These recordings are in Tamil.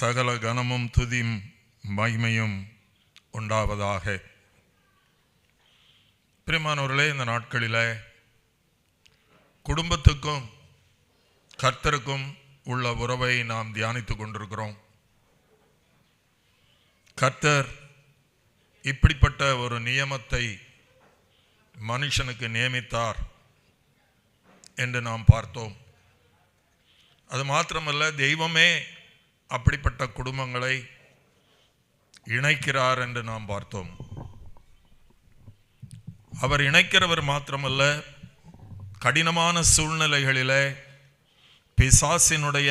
சகல கனமும் துதியும் மகிமையும் உண்டாவதாக. பிரியமானவர்களே, இந்த நாட்களில் குடும்பத்துக்கும் கர்த்தருக்கும் உள்ள உறவை நாம் தியானித்து கொண்டிருக்கிறோம். கர்த்தர் இப்படிப்பட்ட ஒரு நியமத்தை மனுஷனுக்கு நியமித்தார் என்று நாம் பார்த்தோம். அது மாத்திரமல்ல, தெய்வமே அப்படிப்பட்ட குடும்பங்களை இணைக்கிறார் என்று நாம் பார்த்தோம். அவர் இணைக்கிறவர் மாத்திரமல்ல, கடினமான சூழ்நிலைகளிலே பிசாசினுடைய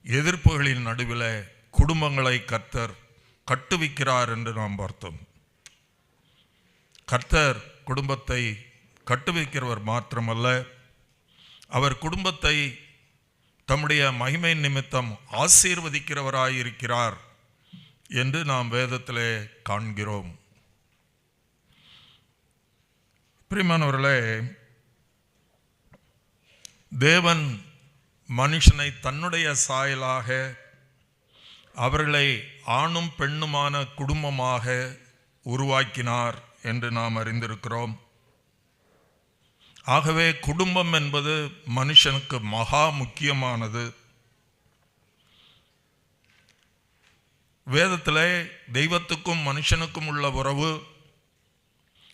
எதிர்ப்புகளின் நடுவில் குடும்பங்களை கர்த்தர் கட்டுவிக்கிறார் என்று நாம் பார்த்தோம். கர்த்தர் குடும்பத்தை கட்டுவிக்கிறவர் மாத்திரமல்ல, அவர் குடும்பத்தை தம்முடைய மகிமை நிமித்தம் ஆசீர்வதிக்கிறவராயிருக்கிறார் என்று நாம் வேதத்திலே காண்கிறோம். பிரியமானவர்களே, தேவன் மனுஷனை தன்னுடைய சாயலாக அவர்களை ஆணும் பெண்ணுமான குடும்பமாக உருவாக்கினார் என்று நாம் அறிந்திருக்கிறோம். ஆகவே குடும்பம் என்பது மனுஷனுக்கு மகா முக்கியமானது. வேதத்திலே தெய்வத்துக்கும் மனுஷனுக்கும் உள்ள உறவு,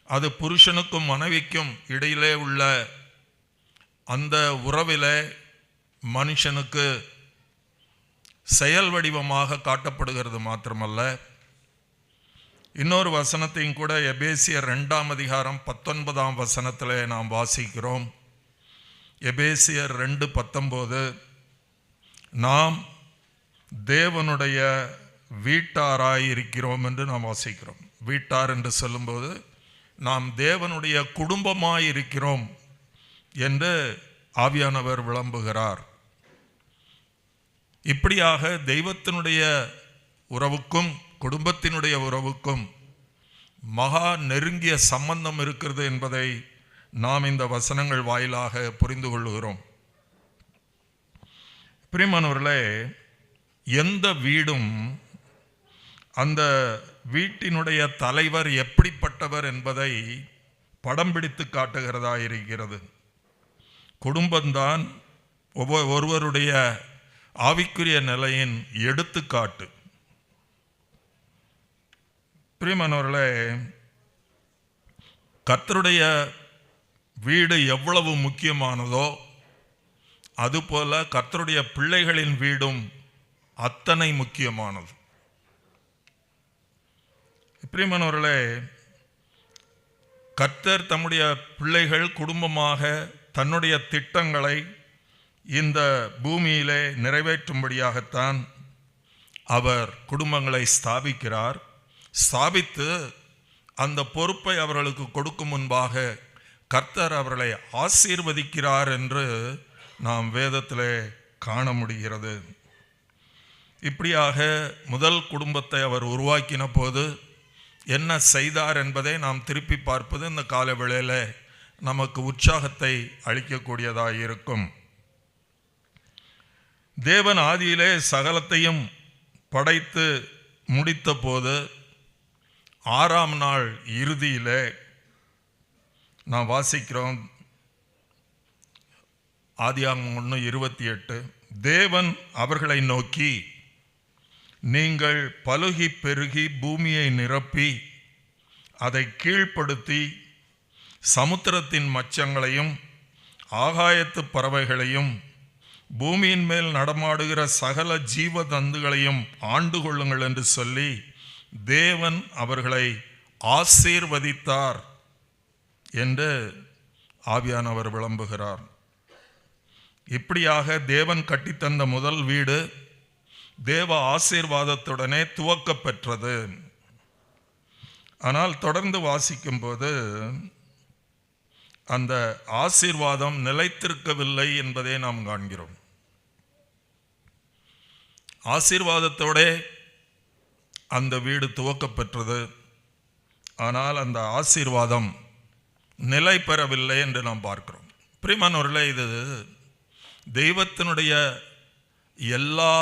அது புருஷனுக்கும் மனைவிக்கும் இடையிலே உள்ள அந்த உறவிலே மனுஷனுக்கு செயல் வடிவமாக காட்டப்படுகிறது மாத்திரமல்ல, இன்னொரு வசனத்தையும் கூட எபேசியர் 2:19 நாம் வாசிக்கிறோம். எபேசியர் 2:19, நாம் தேவனுடைய வீட்டாராயிருக்கிறோம் என்று நாம் வாசிக்கிறோம். வீட்டார் என்று சொல்லும்போது நாம் தேவனுடைய குடும்பமாயிருக்கிறோம் என்று ஆவியானவர் விளம்புகிறார். இப்படியாக தெய்வத்தினுடைய உறவுக்கும் குடும்பத்தினுடைய உறவுக்கும் மகா நெருங்கிய சம்பந்தம் இருக்கிறது என்பதை நாம் இந்த வசனங்கள் வாயிலாக புரிந்து கொள்கிறோம். பிரியமானவர்களே, எந்த வீடும் அந்த வீட்டினுடைய தலைவர் எப்படிப்பட்டவர் என்பதை படம் பிடித்து காட்டுகிறதா இருக்கிறது. குடும்பம்தான் ஒருவருடைய ஆவிக்குரிய நிலையின் எடுத்துக்காட்டு. பிரியமானவர்களே, கர்த்தருடைய வீடு எவ்வளவு முக்கியமானதோ அதுபோல கர்த்தருடைய பிள்ளைகளின் வீடும் அத்தனை முக்கியமானது. பிரியமானவர்களே, கர்த்தர் தம்முடைய பிள்ளைகள் குடும்பமாக தன்னுடைய திட்டங்களை இந்த பூமியிலே நிறைவேற்றும்படியாகத்தான் அவர் குடும்பங்களை ஸ்தாபிக்கிறார். ஸ்தாபித்து அந்த பொறுப்பை அவர்களுக்கு கொடுக்கும் முன்பாக கர்த்தர் அவர்களை ஆசீர்வதிக்கிறார் என்று நாம் வேதத்திலே காண முடிகிறது. இப்படியாக முதல் குடும்பத்தை அவர் உருவாக்கின போது என்ன செய்தார் என்பதை நாம் திருப்பி பார்ப்பது இந்த கால வேளையில் நமக்கு உற்சாகத்தை அளிக்கக்கூடியதாக இருக்கும். தேவன் ஆதியிலே சகலத்தையும் படைத்து முடித்த போது 6ஆம் நாள் இறுதியிலே நாம் வாசிக்கிறோம், ஆதியாகமம் 1:28, தேவன் அவர்களை நோக்கி, நீங்கள் பலுகி பெருகி பூமியை நிரப்பி அதை கீழ்ப்படுத்தி சமுத்திரத்தின் மச்சங்களையும் ஆகாயத்து பறவைகளையும் பூமியின் மேல் நடமாடுகிற சகல ஜீவ தந்துகளையும் ஆண்டு கொள்ளுங்கள் என்று சொல்லி தேவன் அவர்களை ஆசீர்வதித்தார் என்று ஆவியானவர் விளம்புகிறார். இப்படியாக தேவன் கட்டித்தந்த முதல் வீடு தேவ ஆசீர்வாதத்துடனே துவக்க பெற்றது. ஆனால் தொடர்ந்து வாசிக்கும்போது அந்த ஆசீர்வாதம் நிலைத்திருக்கவில்லை என்பதை நாம் காண்கிறோம். ஆசீர்வாதத்தோட அந்த வீடு துவக்க பெற்றது, ஆனால் அந்த ஆசீர்வாதம் நிலை பெறவில்லை என்று நாம் பார்க்கிறோம். பிரியமானவர்களே, இது தெய்வத்தினுடைய எல்லா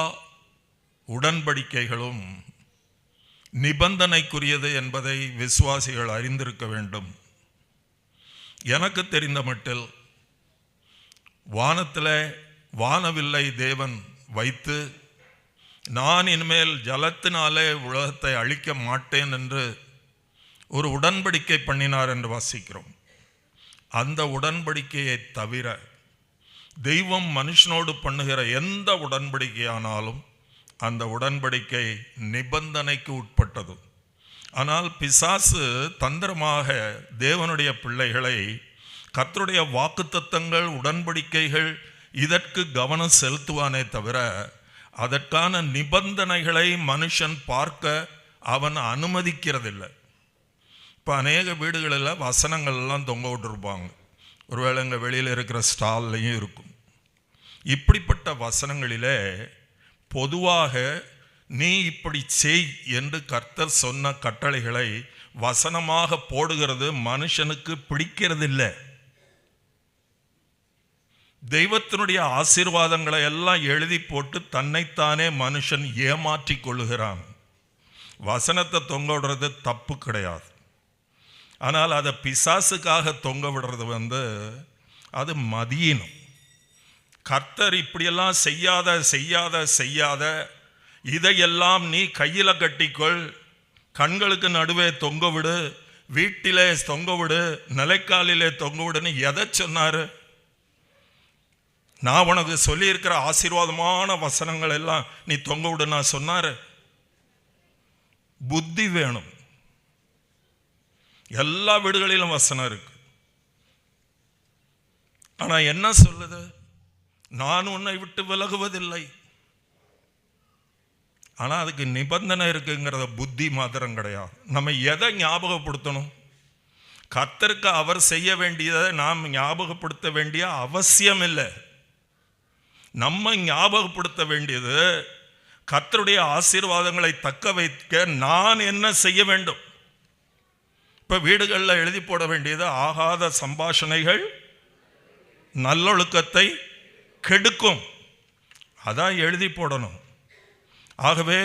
உடன்படிக்கைகளும் நிபந்தனைக்குரியது என்பதை விசுவாசிகள் அறிந்திருக்க வேண்டும். எனக்கு தெரிந்த மட்டில் வானத்தில் வானவில்லை தேவன் வைத்து நான் இனிமேல் ஜலத்தினாலே உலகத்தை அழிக்க மாட்டேன் என்று ஒரு உடன்படிக்கை பண்ணினார் என்று வாசிக்கிறோம். அந்த உடன்படிக்கையை தவிர தெய்வம் மனுஷனோடு பண்ணுகிற எந்த உடன்படிக்கையானாலும் அந்த உடன்படிக்கை நிபந்தனைக்கு உட்பட்டது. ஆனால் பிசாசு தந்திரமாக தேவனுடைய பிள்ளைகளை கர்த்தருடைய வாக்குத்தத்தங்கள் உடன்படிக்கைகள் இதற்கு கவனம் செலுத்துவானே தவிர அதற்கான நிபந்தனைகளை மனுஷன் பார்க்க அவன் அனுமதிக்கிறதில்லை. இப்போ அநேக வீடுகளில் வசனங்கள்லாம் தொங்க விட்டுருப்பாங்க. ஒருவேளை இங்கே வெளியில் இருக்கிற ஸ்டால்லையும் இருக்கும். இப்படிப்பட்ட வசனங்களிலே பொதுவாக நீ இப்படி செய் என்று கர்த்தர் சொன்ன கட்டளைகளை வசனமாக போடுகிறது மனுஷனுக்கு பிடிக்கிறதில்லை. தெய்வத்தினுடைய ஆசீர்வாதங்களை எல்லாம் எழுதி போட்டு தன்னைத்தானே மனுஷன் ஏமாற்றி கொள்ளுகிறான். வசனத்தை தொங்க விடுறது தப்பு கிடையாது. ஆனால் அதை பிசாசுக்காக தொங்க விடுறது அது மதியினம். கர்த்தர் இப்படியெல்லாம் செய்யாத இதையெல்லாம் நீ கையில் கட்டிக்கொள், கண்களுக்கு நடுவே தொங்க விடு, வீட்டிலே தொங்க விடு, நிலைக்காலிலே தொங்க விடுன்னு எதை சொன்னார்? நான் உனக்கு சொல்லியிருக்கிற ஆசீர்வாதமான வசனங்கள் எல்லாம் நீ தொங்க விடு நான் சொன்னார்? புத்தி வேணும். எல்லா வீடுகளிலும் வசனம் இருக்கு. ஆனா என்ன சொல்லுது? நான் உன்னை விட்டு விலகுவதில்லை. ஆனா அதுக்கு நிபந்தனை இருக்குங்கிறத புத்தி மாத்திரம் கிடையாது. நம்ம எதை ஞாபகப்படுத்தணும்? கர்த்தருக்கு அவர் செய்ய வேண்டியதை நாம் ஞாபகப்படுத்த வேண்டிய அவசியம் இல்லை. நம்ம ஞாபகப்படுத்த வேண்டியது கர்த்தருடைய ஆசீர்வாதங்களை தக்க வைக்க நான் என்ன செய்ய வேண்டும். இப்போ வீடுகளில் எழுதி போட வேண்டியது ஆகாத சம்பாஷணைகள் நல்லொழுக்கத்தை கெடுக்கும். அதான் எழுதி போடணும். ஆகவே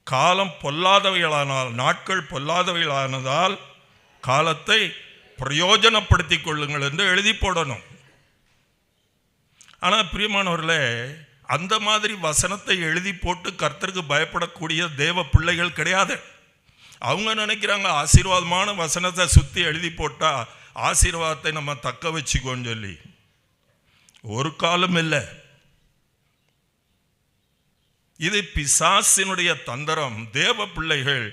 காலம் பொல்லாதவைகளானால், நாட்கள் பொல்லாதவைகளானதால் காலத்தை பிரயோஜனப்படுத்திக் கொள்ளுங்கள் என்று எழுதி போடணும். ஆனால் பிரியமானவர்களே, அந்த மாதிரி வசனத்தை எழுதி போட்டு கர்த்தருக்கு பயப்படக்கூடிய தேவ பிள்ளைகள் கிடையாது. அவங்க நினைக்கிறாங்க ஆசீர்வாதமான வசனத்தை சுற்றி எழுதி போட்டால் ஆசீர்வாதத்தை நம்ம தக்க வச்சுக்கோன்னு சொல்லி. ஒரு காலம் இல்லை. இது பிசாசினுடைய தந்திரம். தேவ பிள்ளைகள்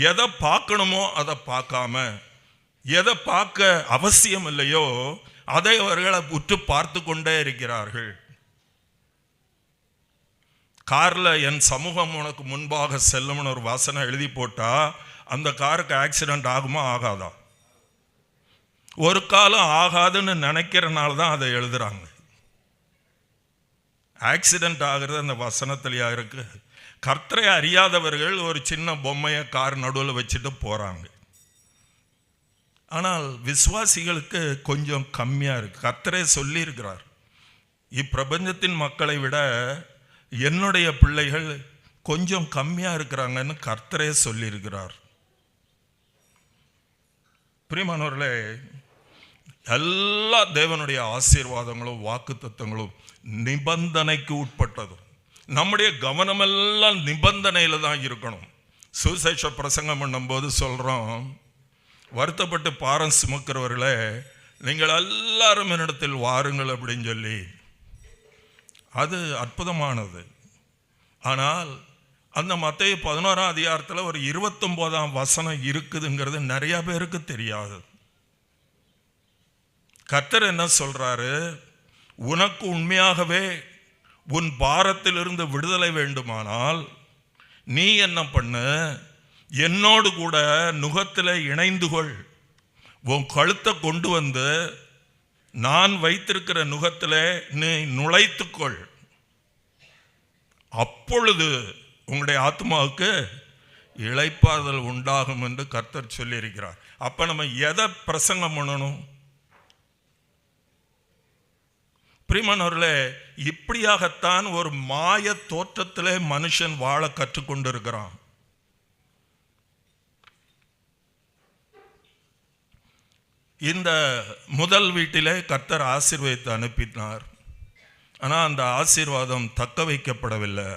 எதை பார்க்கணுமோ அதை பார்க்காம, எதை பார்க்க அவசியம் இல்லையோ அதை அவர்களை உற்று பார்த்து கொண்டே இருக்கிறார்கள். காரில் என் சமூகம் உனக்கு முன்பாக செல்லும்னு ஒரு வசனம் எழுதி போட்டா அந்த காருக்கு ஆக்சிடென்ட் ஆகுமா ஆகாதா? ஒரு காலம் ஆகாதுன்னு நினைக்கிறனால தான் அதை எழுதுறாங்க. ஆக்சிடென்ட் ஆகிறது அந்த வசனத்திலேயா இருக்கு? கர்த்தரை அறியாதவர்கள் ஒரு சின்ன பொம்மையை கார் நடுவில் வச்சுட்டு போறாங்க. ஆனால் விசுவாசிகளுக்கு கொஞ்சம் கம்மியா இருக்கு. கர்த்தரே சொல்லி இருக்கிறார், இப்பிரபஞ்சத்தின் மக்களை விட என்னுடைய பிள்ளைகள் கொஞ்சம் கம்மியா இருக்கிறாங்கன்னு கர்த்தரே சொல்லி இருக்கிறார். பிரியமானவர்களே, எல்லா தேவனுடைய ஆசீர்வாதங்களும் வாக்குத்தத்தங்களும் நிபந்தனைக்கு உட்பட்டது. நம்முடைய கவனமெல்லாம் நிபந்தனையில தான் இருக்கணும். சுவிசேஷ பிரசங்கம் பண்ணும்போது சொல்றோம், வருத்தப்பட்டு பாரம் சுமக்கிறவர்களே நீங்கள் எல்லாரும் என்னிடத்தில் வாருங்கள் அப்படின்னு சொல்லி. அது அற்புதமானது. ஆனால் அந்த மத்தேயு 11ஆம் அதிகாரத்தில் ஒரு 29ஆம் வசனம் இருக்குதுங்கிறது நிறைய பேருக்கு தெரியாது. கர்த்தர் என்ன சொல்றாரு? உனக்கு உண்மையாகவே உன் பாரத்திலிருந்து விடுதலை வேண்டுமானால் நீ என்ன பண்ணு, என்னோடு கூட நுகத்தில் இணைந்து கொள். உன் கழுத்தை கொண்டு வந்து நான் வைத்திருக்கிற நுகத்தில் நீ நுழைத்துக்கொள். அப்பொழுது உங்களுடைய ஆத்மாவுக்கு இளைப்பாறுதல் உண்டாகும் என்று கர்த்தர் சொல்லியிருக்கிறார். அப்ப நம்ம எதை பிரசங்கம் பண்ணணும்? பிரியமானவர்களே, இப்படியாகத்தான் ஒரு மாய தோற்றத்திலே மனுஷன் வாழ கற்றுக்கொண்டிருக்கிறான். இந்த முதல் வீட்டிலே கர்த்தர் ஆசீர்வதித்து அனுப்பினார். ஆனால் அந்த ஆசீர்வாதம் தக்க வைக்கப்படவில்லை.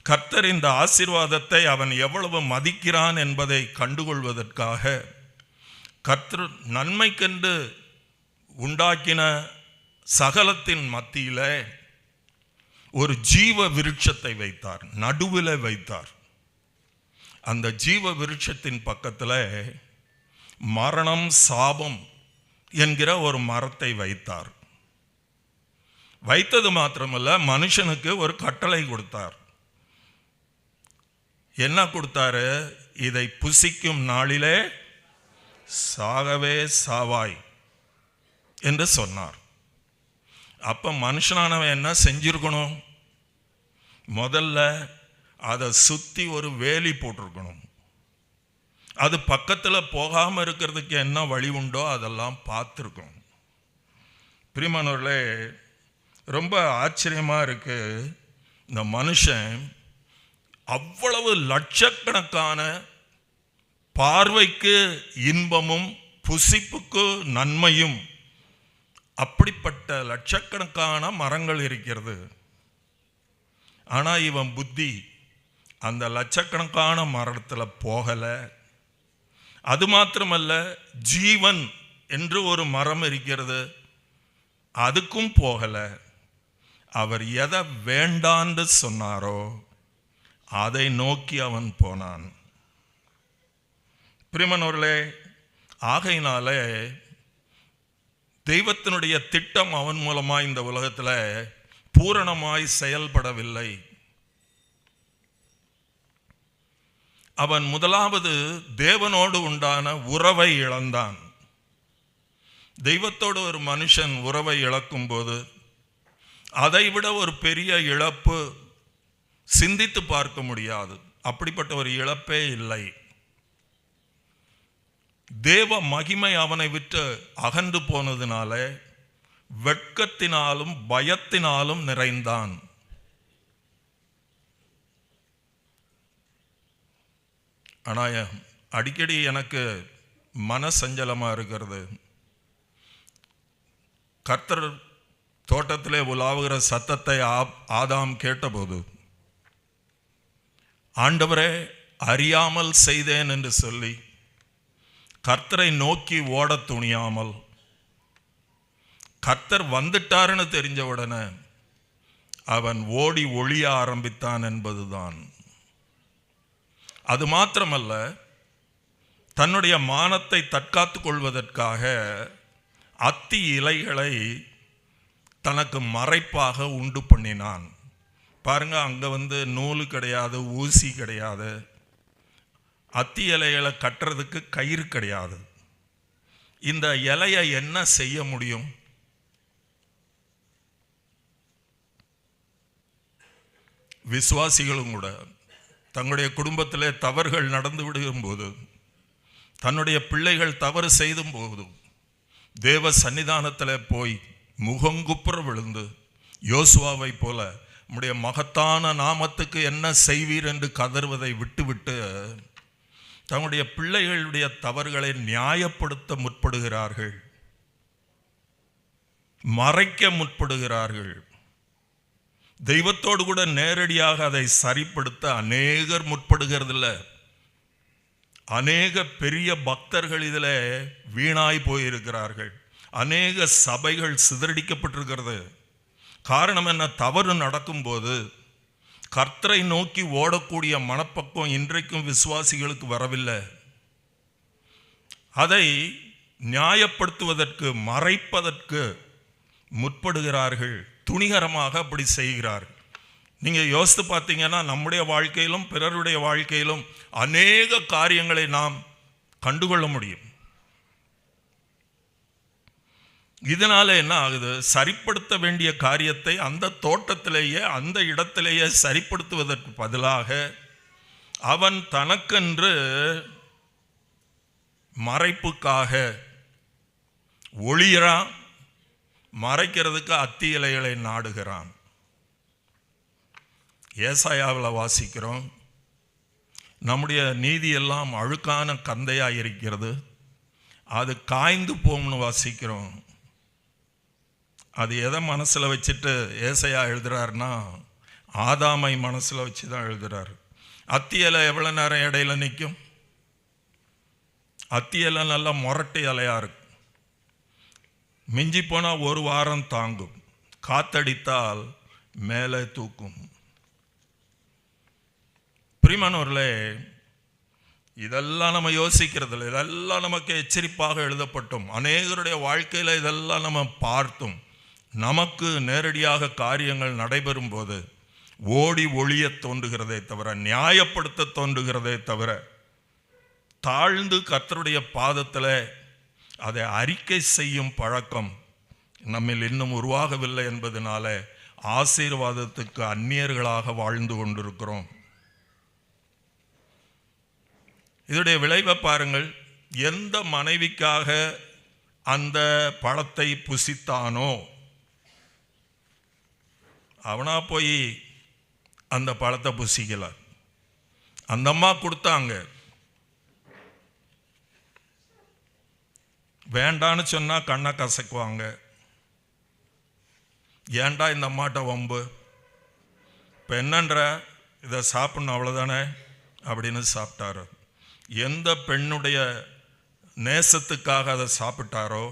கர்த்தர் இந்த ஆசீர்வாதத்தை அவன் எவ்வளவு மதிக்கிறான் என்பதை கண்டுகொள்வதற்காக கர்த்தர் நன்மைக்கென்று உண்டாக்கின சகலத்தின் மத்தியில ஒரு ஜீவ விருட்சத்தை வைத்தார், நடுவில் வைத்தார். அந்த ஜீவ விருட்சத்தின் பக்கத்தில் மரணம் சாபம் என்கிற ஒரு மரத்தை வைத்தார். வைத்தது மாத்திரமல்ல, மனுஷனுக்கு ஒரு கட்டளை கொடுத்தார். என்ன கொடுத்தாரு? இதை புசிக்கும் நாளிலே சாகவே சாவாய் என்று சொன்னார். அப்ப மனுஷனானவன் என்ன செஞ்சிருக்கணும்? முதல்ல அதை சுத்தி ஒரு வேலி போட்டிருக்கணும். அது பக்கத்தில் போகாமல் இருக்கிறதுக்கு என்ன வழி உண்டோ அதெல்லாம் பார்த்துருக்கணும். பிரியமானவர்களே, ரொம்ப ஆச்சரியமாக இருக்கு. இந்த மனுஷன் அவ்வளவு லட்சக்கணக்கான பார்வைக்கு இன்பமும் புசிப்புக்கு நன்மையும், அப்படிப்பட்ட லட்சக்கணக்கான மரங்கள் இருக்கிறது. ஆனால் இவன் புத்தி அந்த லட்சக்கணக்கான மரத்தில் போகலை. அது மாத்திரமல்ல, ஜீவன் என்று ஒரு மரம் இருக்கிறது, அதுக்கும் போகலை. அவர் எதை வேண்டான்னு சொன்னாரோ அதை நோக்கி அவன் போனான். பிரியமானவர்களே, ஆகையினாலே தெய்வத்தினுடைய திட்டம் அவன் மூலமாய் இந்த உலகத்தில் பூரணமாய் செயல்படவில்லை. அவன் முதலாவது தேவனோடு உண்டான உறவை இழந்தான். தெய்வத்தோடு ஒரு மனுஷன் உறவை இழக்கும் போது அதைவிட ஒரு பெரிய இழப்பு சிந்தித்து பார்க்க முடியாது. அப்படிப்பட்ட ஒரு இழப்பே இல்லை. தேவ மகிமை அவனை விட்டு அகன்று போனதினால வெட்கத்தினாலும் பயத்தினாலும் நிறைந்தான். ஆனால் அடிக்கடி எனக்கு மன சஞ்சலமாக இருக்கிறது. கர்த்தர் தோட்டத்திலே உலாவுகிற சத்தத்தை ஆதாம் கேட்டபோது, ஆண்டவரே அறியாமல் செய்தேன் என்று சொல்லி கர்த்தரை நோக்கி ஓட துணியாமல், கர்த்தர் வந்துட்டாருன்னு தெரிஞ்ச உடனே அவன் ஓடி ஒளிய ஆரம்பித்தான் என்பதுதான். அது மாத்திரமல்ல, தன்னுடைய மானத்தை தற்காத்து கொள்வதற்காக அத்தி இலைகளை தனக்கு மறைப்பாக உண்டு பண்ணினான். பாருங்க, அங்கே நூல் கிடையாது, ஊசி கிடையாது, அத்தி இலைகளை கட்டுறதுக்கு கயிறு கிடையாது. இந்த இலையை என்ன செய்ய முடியும்? விசுவாசிகளும் கூட தங்களுடைய குடும்பத்திலே தவறுகள் நடந்து விடுகும் போது, தன்னுடைய பிள்ளைகள் தவறு செய்தும் போது தேவ சன்னிதானத்தில் போய் முகங்குப்புற விழுந்து யோசுவாவை போல உம்முடைய மகத்தான நாமத்துக்கு என்ன செய்வீர் என்று கதறுவதை விட்டுவிட்டு தங்களுடைய பிள்ளைகளுடைய தவறுகளை நியாயப்படுத்த முற்படுகிறார்கள், மறைக்க முற்படுகிறார்கள். தெய்வத்தோடு கூட நேரடியாக அதை சரிப்படுத்த அநேகர் முற்படுகிறதில்ல. அநேக பெரிய பக்தர்கள் இதில் வீணாய் போயிருக்கிறார்கள். அநேக சபைகள் சிதறடிக்கப்பட்டிருக்கிறது. காரணம் என்ன? தவறு நடக்கும்போது கர்த்தரை நோக்கி ஓடக்கூடிய மனப்பக்குவம் இன்றைக்கும் விசுவாசிகளுக்கு வரவில்லை. அதை நியாயப்படுத்துவதற்கு, மறைப்பதற்கு முற்படுகிறார்கள். துணிகரமாக அப்படி செய்கிறார்கள். நீங்கள் யோசித்து பார்த்தீங்கன்னா, நம்முடைய வாழ்க்கையிலும் பிறருடைய வாழ்க்கையிலும் அநேக காரியங்களை நாம் கண்டுகொள்ள முடியும். இதனால என்ன ஆகுது? சரிப்படுத்த வேண்டிய காரியத்தை அந்த தோட்டத்திலேயே, அந்த இடத்திலேயே சரிப்படுத்துவதற்கு பதிலாக அவன் தனக்கென்று மறைப்புக்காக ஒளியறான், மறைக்கிறதுக்கு அத்தி இலைகளை நாடுகிறான். ஏசாயாவில் வாசிக்கிறோம், நம்முடைய நீதியெல்லாம் அழுக்கான கந்தையாக இருக்கிறது, அது காய்ந்து போகும்னு வாசிக்கிறோம். அது எதை மனசில் வச்சுட்டு ஏசாயா எழுதுறாருன்னா, ஆதாமை மனசில் வச்சு தான் எழுதுறாரு. அத்தி இலை எவ்வளோ நேரம் இடையில நிற்கும்? அத்தி இலை நல்லா முரட்டு இலையாக இருக்கு, மிஞ்சி போனால் ஒரு வாரம் தாங்கும், காத்தடித்தால் மேலே தூக்கும். பிரியமானவர்களே, இதெல்லாம் நம்ம யோசிக்கிறதில்ல, இதெல்லாம் நமக்கு எச்சரிப்பாக எழுதப்பட்டும், அநேகருடைய வாழ்க்கையில் இதெல்லாம் நம்ம பார்த்தும், நமக்கு நேரடியாக காரியங்கள் நடைபெறும் போது ஓடி ஒளிய தோன்றுகிறதே தவிர, நியாயப்படுத்த தோன்றுகிறதே தவிர, தாழ்ந்து கர்த்தருடைய பாதத்தில் அதை அறிக்கை செய்யும் பழக்கம் நம்மில் இன்னும் உருவாகவில்லை என்பதனால ஆசீர்வாதத்துக்கு அந்நியர்களாக வாழ்ந்து கொண்டிருக்கிறோம். இதோடைய விளைவை பாருங்கள். எந்த மனைவிக்காக அந்த பழத்தை புசித்தானோ அவனா போய் அந்த பழத்தை புசிக்கல, அந்த அம்மா கொடுத்தாங்க. வேண்டான்னு சொன்னால் கண்ணை கசக்குவாங்க, ஏண்டா இந்த அம்மாட்ட வம்பு, இப்போ என்னன்ற இதை சாப்பிட்ணும் அவ்வளோதானே அப்படின்னு சாப்பிட்டாரு. எந்த பெண்ணுடைய நேசத்துக்காக அதை சாப்பிட்டாரோ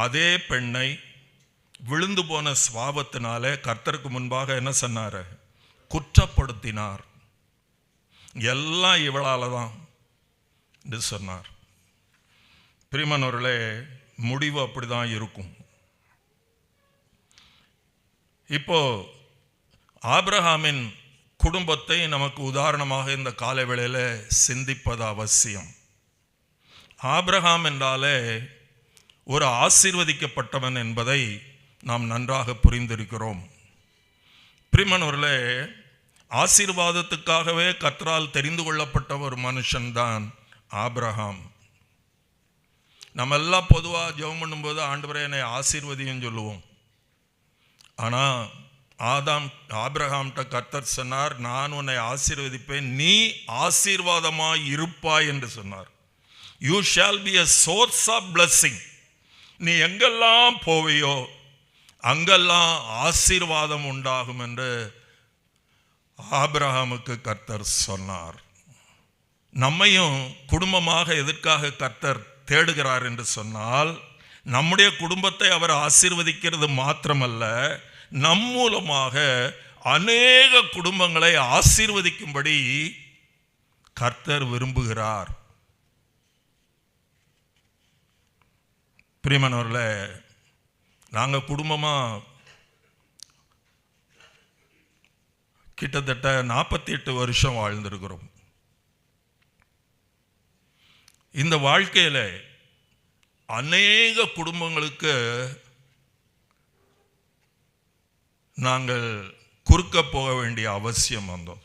அதே பெண்ணை விழுந்து போன சுவாபத்தினாலே கர்த்தருக்கு முன்பாக என்ன சொன்னார்? குற்றப்படுத்தினார். எல்லாம் இவளால் தான் என்று சொன்னார். பிரியமானவர்களே, முடிவு அப்படி தான் இருக்கும். இப்போ ஆபிரகாமின் குடும்பத்தை நமக்கு உதாரணமாக இந்த காலை வேளையில் சிந்திப்பது அவசியம். ஆபிரகாம் என்றாலே ஒரு ஆசீர்வதிக்கப்பட்டவன் என்பதை நாம் நன்றாக புரிந்திருக்கிறோம். பிரியமானவர்களே, ஆசீர்வாதத்துக்காகவே கர்த்தரால் தெரிந்து கொள்ளப்பட்ட ஒரு மனுஷன்தான் ஆபிரகாம். நம்ம எல்லாம் பொதுவாக ஜெபம் பண்ணும்போது ஆண்டவரே என்னை ஆசீர்வதின்னு சொல்லுவோம். ஆனால் ஆபிரகாம்கிட்ட கர்த்தர் சொன்னார், நான் உன்னை ஆசீர்வதிப்பேன், நீ ஆசீர்வாதமாய் இருப்பாய் என்று சொன்னார். You shall be a source of blessing. நீ எங்கெல்லாம் போவையோ அங்கெல்லாம் ஆசீர்வாதம் உண்டாகும் என்று ஆபிரகாமுக்கு கர்த்தர் சொன்னார். நம்மையும் குடும்பமாக எதற்காக கர்த்தர் தேடுகிறார் என்று சொன்னால், நம்முடைய குடும்பத்தை அவர் ஆசீர்வதிக்கிறது மாத்திரமல்ல, நம் மூலமாக அநேக குடும்பங்களை ஆசீர்வதிக்கும்படி கர்த்தர் விரும்புகிறார். பிரியமானவர்களே, நாங்கள் குடும்பமாக கிட்டத்தட்ட 48 வருஷம் வாழ்ந்திருக்கிறோம். இந்த வாழ்க்கையில் அநேக குடும்பங்களுக்கு நாங்கள் குறுக்க போக வேண்டிய அவசியம் வந்தோம்.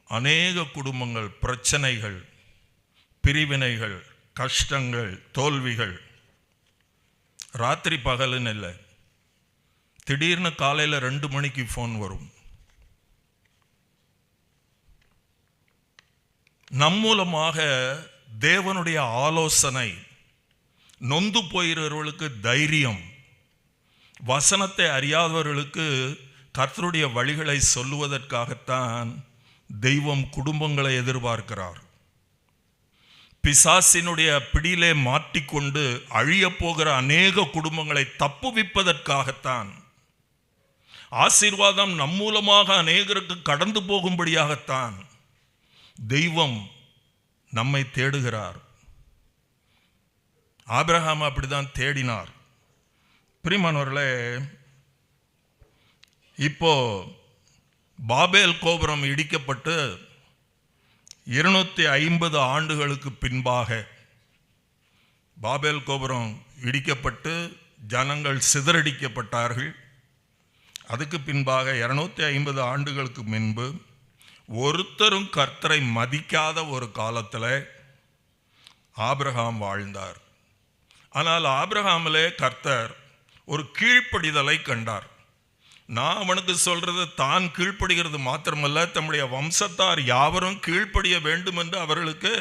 அநேக குடும்பங்கள் பிரச்சனைகள், பிரிவினைகள், கஷ்டங்கள், தோல்விகள், ராத்திரி பகலுன்னு இல்லை, திடீர்னு காலையில் 2 மணிக்கு ஃபோன் வரும். நம் மூலமாக தேவனுடைய ஆலோசனை, நொந்து போகிறவர்களுக்கு தைரியம், வசனத்தை அறியாதவர்களுக்கு கர்த்தருடைய வழிகளை சொல்லுவதற்காகத்தான் தெய்வம் குடும்பங்களை எதிர்பார்க்கிறார். பிசாசினுடைய பிடியிலே மாட்டிக்கொண்டு அழிய போகிற அநேக குடும்பங்களை தப்புவிப்பதற்காகத்தான், ஆசீர்வாதம் நம் மூலமாக அநேகருக்கு கடந்து போகும்படியாகத்தான் தெய்வம் நம்மை தேடுகிறார். ஆபிரகாம் அப்படிதான் தேடினார். பிரியமானவர்களே, இப்போ பாபேல் கோபுரம் இடிக்கப்பட்டு 250 ஆண்டுகளுக்கு பின்பாக, பாபேல் கோபுரம் இடிக்கப்பட்டு ஜனங்கள் சிதறடிக்கப்பட்டார்கள். அதுக்கு பின்பாக 250 ஆண்டுகளுக்கு முன்பு ஒருத்தரும் கர்த்தரை மதிக்காத ஒரு காலத்தில் ஆபிரகாம் வாழ்ந்தார். ஆனால் ஆபிரகாமிலே கர்த்தர் ஒரு கீழ்ப்படிதலை கண்டார். நான் அவனுக்கு சொல்றது தான் கீழ்ப்படுகிறது மாத்திரமல்ல, தம்முடைய வம்சத்தார் யாவரும் கீழ்ப்படிய வேண்டும் என்று அவர்களுக்கு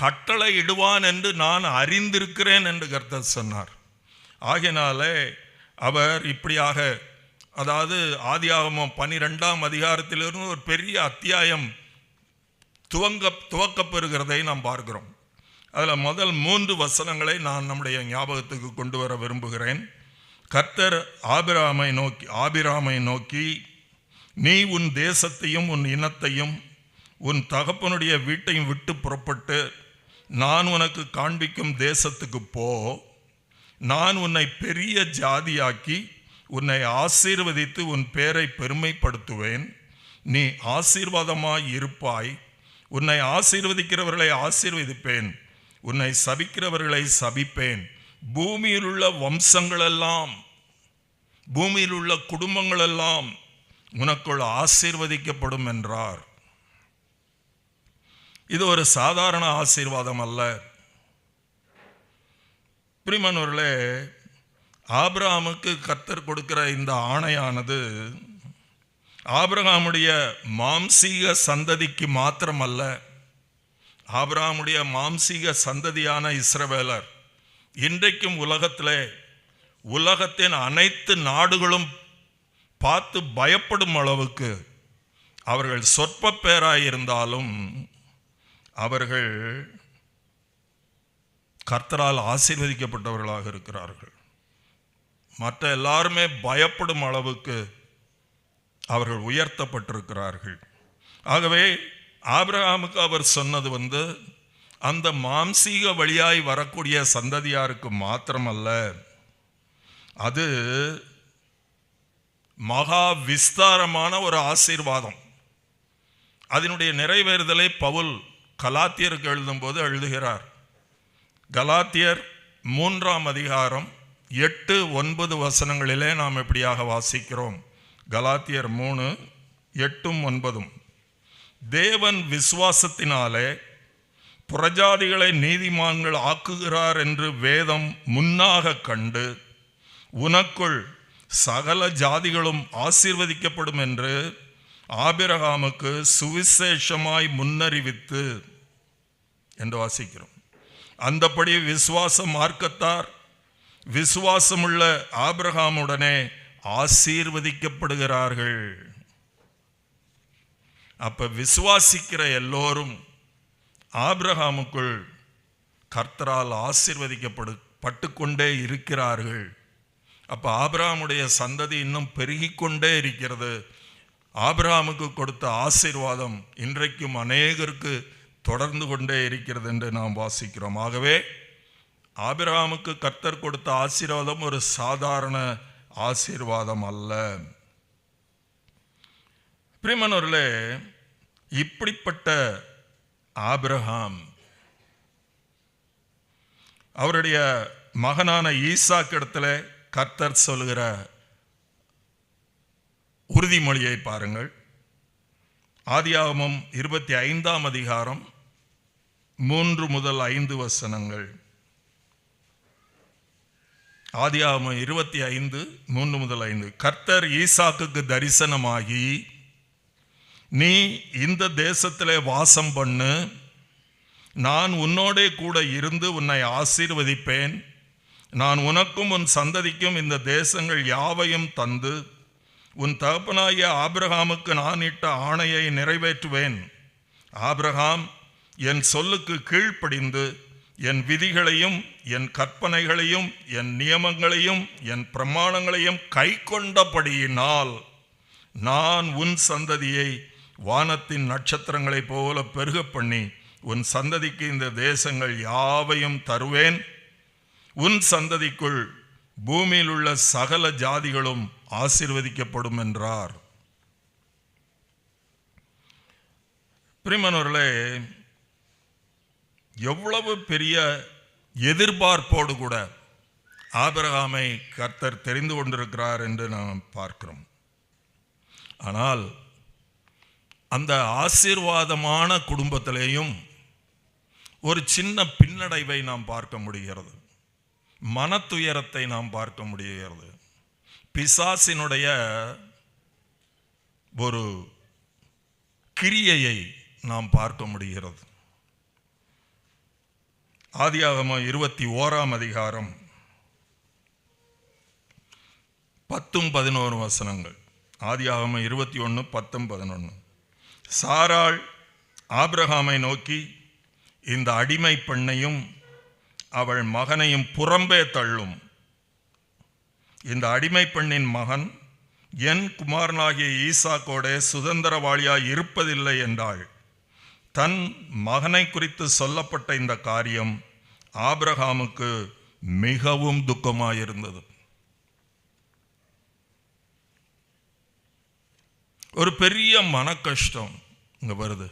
கட்டளை இடுவான் என்று நான் அறிந்திருக்கிறேன் என்று கர்த்தர் சொன்னார். ஆகையினாலே அவர் இப்படியாக, அதாவது ஆதியாகமம் 12ஆம் அதிகாரத்திலிருந்து ஒரு பெரிய அத்தியாயம் துவக்கப்பெறுகிறதை நாம் பார்க்கிறோம். அதில் முதல் 3 வசனங்களை நான் நம்முடைய ஞாபகத்துக்கு கொண்டு வர விரும்புகிறேன். கர்த்தர் ஆபிராமை நோக்கி நீ உன் தேசத்தையும் உன் இனத்தையும் உன் தகப்பனுடைய வீட்டையும் விட்டு புறப்பட்டு நான் உனக்கு காண்பிக்கும் தேசத்துக்கு போ. நான் உன்னை பெரிய ஜாதியாக்கி உன்னை ஆசீர்வதித்து உன் பேரை பெருமைப்படுத்துவேன். நீ ஆசீர்வாதமாய் இருப்பாய். உன்னை ஆசீர்வதிக்கிறவர்களை ஆசீர்வதிப்பேன், உன்னை சபிக்கிறவர்களை சபிப்பேன். பூமியில் உள்ள வம்சங்களெல்லாம், பூமியில் உள்ள குடும்பங்களெல்லாம் உனக்குள் ஆசீர்வதிக்கப்படும் என்றார். இது ஒரு சாதாரண ஆசீர்வாதம் அல்ல. பிரியமானவர்களே, ஆபிரகாமுக்கு கர்த்தர் கொடுக்கிற இந்த ஆணையானது ஆபிரகாமுடைய மாம்சீக சந்ததிக்கு மாத்திரமல்ல, ஆபிரகாமுடைய மாம்சீக சந்ததியான இஸ்ரவேலர் இன்றைக்கும் உலகத்தின் அனைத்து நாடுகளும் பார்த்து பயப்படும் அளவுக்கு அவர்கள் சொற்ப பேராயிருந்தாலும் அவர்கள் கர்த்தரால் ஆசீர்வதிக்கப்பட்டவர்களாக இருக்கிறார்கள். மற்ற எல்லாருமே பயப்படும் அளவுக்கு அவர்கள் உயர்த்தப்பட்டிருக்கிறார்கள். ஆகவே ஆபிரகாமுக்கு அவர் சொன்னது அந்த மாம்சீக வழியாய் வரக்கூடிய சந்ததியாருக்கு மாத்திரமல்ல, அது மகா விஸ்தாரமான ஒரு ஆசீர்வாதம். அதனுடைய நிறைவேறுதலை பவுல் கலாத்தியருக்கு எழுதும்போது எழுதுகிறார். கலாத்தியர் 3ஆம் அதிகாரம் 8-9 வசனங்களிலே நாம் எப்படியாக வாசிக்கிறோம். கலாத்தியர் 3:8-9. தேவன் விசுவாசத்தினாலே புறஜாதிகளை நீதிமான்கள் ஆக்குகிறார் என்று வேதம் முன்னாக கண்டு உனக்குள் சகல ஜாதிகளும் ஆசீர்வதிக்கப்படும் என்று ஆபிரகாமுக்கு சுவிசேஷமாய் முன்னறிவித்து என்று வாசிக்கிறோம். அந்தபடி விசுவாச மார்க்கத்தார் விசுவாசமுள்ள ஆபிரகாமுடனே ஆசீர்வதிக்கப்படுகிறார்கள். அப்ப விசுவாசிக்கிற எல்லோரும் ஆபிரகாமுக்குள் கர்த்தரால் ஆசீர்வதிக்கப்பட்டு கொண்டே இருக்கிறார்கள். அப்ப ஆபிரகாமுடைய சந்ததி இன்னும் பெருகிக்கொண்டே இருக்கிறது. ஆபிரகாமுக்கு கொடுத்த ஆசீர்வாதம் இன்றைக்கும் அநேகருக்கு தொடர்ந்து கொண்டே இருக்கிறது என்று நாம் வாசிக்கிறோம். ஆகவே ஆபிரகாமுக்கு கர்த்தர் கொடுத்த ஆசீர்வாதம் ஒரு சாதாரண ஆசீர்வாதம் அல்ல. பிரியமானவர்களே, இப்படிப்பட்ட ஆபிரகாம் அவருடைய மகனான ஈசாக்கிடத்துல கர்த்தர் சொல்லுகிற உறுதிமொழியை பாருங்கள். ஆதியாகமம் 25ஆம் அதிகாரம் 3-5 வசனங்கள். ஆதியாகமம் 25:3-5. கர்த்தர் ஈசாக்குக்கு தரிசனமாகி நீ இந்த தேசத்திலே வாசம் பண்ணு, நான் உன்னோடே கூட இருந்து உன்னை ஆசீர்வதிப்பேன். நான் உனக்கும் உன் சந்ததிக்கும் இந்த தேசங்கள் யாவையும் தந்து உன் தகப்பனாகிய ஆபிரகாமுக்கு நான் இட்ட ஆணையை நிறைவேற்றுவேன். ஆபிரகாம் என் சொல்லுக்கு கீழ்ப்படிந்து என் விதிகளையும் என் கற்பனைகளையும் என் நியமங்களையும் என் பிரமாணங்களையும் கை கொண்டபடியினால் நான் உன் சந்ததியை வானத்தின் நட்சத்திரங்களைப் போல பெருக பண்ணி உன் சந்ததிக்கு இந்த தேசங்கள் யாவையும் தருவேன். உன் சந்ததிக்குள் பூமியில் உள்ள சகல ஜாதிகளும் ஆசீர்வதிக்கப்படும் என்றார். பிரியமானவர்களே, எவ்வளவு பெரிய எதிர்பார்ப்போடு கூட ஆபிரகாமை கர்த்தர் தெரிந்து கொண்டிருக்கிறார் என்று நாம் பார்க்கிறோம். ஆனால் அந்த ஆசீர்வாதமான குடும்பத்திலேயும் ஒரு சின்ன பின்னடைவை நாம் பார்க்க முடிகிறது. மனத்துயரத்தை நாம் பார்க்க முடிகிறது. பிசாசினுடைய ஒரு கிரியையை நாம் பார்க்க முடிகிறது. ஆதியாகமம் 21 அதிகாரம் 10-11 வசனங்கள். ஆதியாகமம் 21:10-11. சாராள் ஆபிரகாமை நோக்கி, இந்த அடிமை பெண்ணையும் அவள் மகனையும் புறம்பே தள்ளும். இந்த அடிமை பெண்ணின் மகன் என் குமாரனாகிய ஈசாக்கோடே சுதந்திரவாளியாய் இருப்பதில்லை என்றாள். தன் மகனை குறித்து சொல்லப்பட்ட இந்த காரியம் ஆபிரகாமுக்கு மிகவும் துக்கமாயிருந்தது. ஒரு பெரிய மன கஷ்டம் இங்க வருது.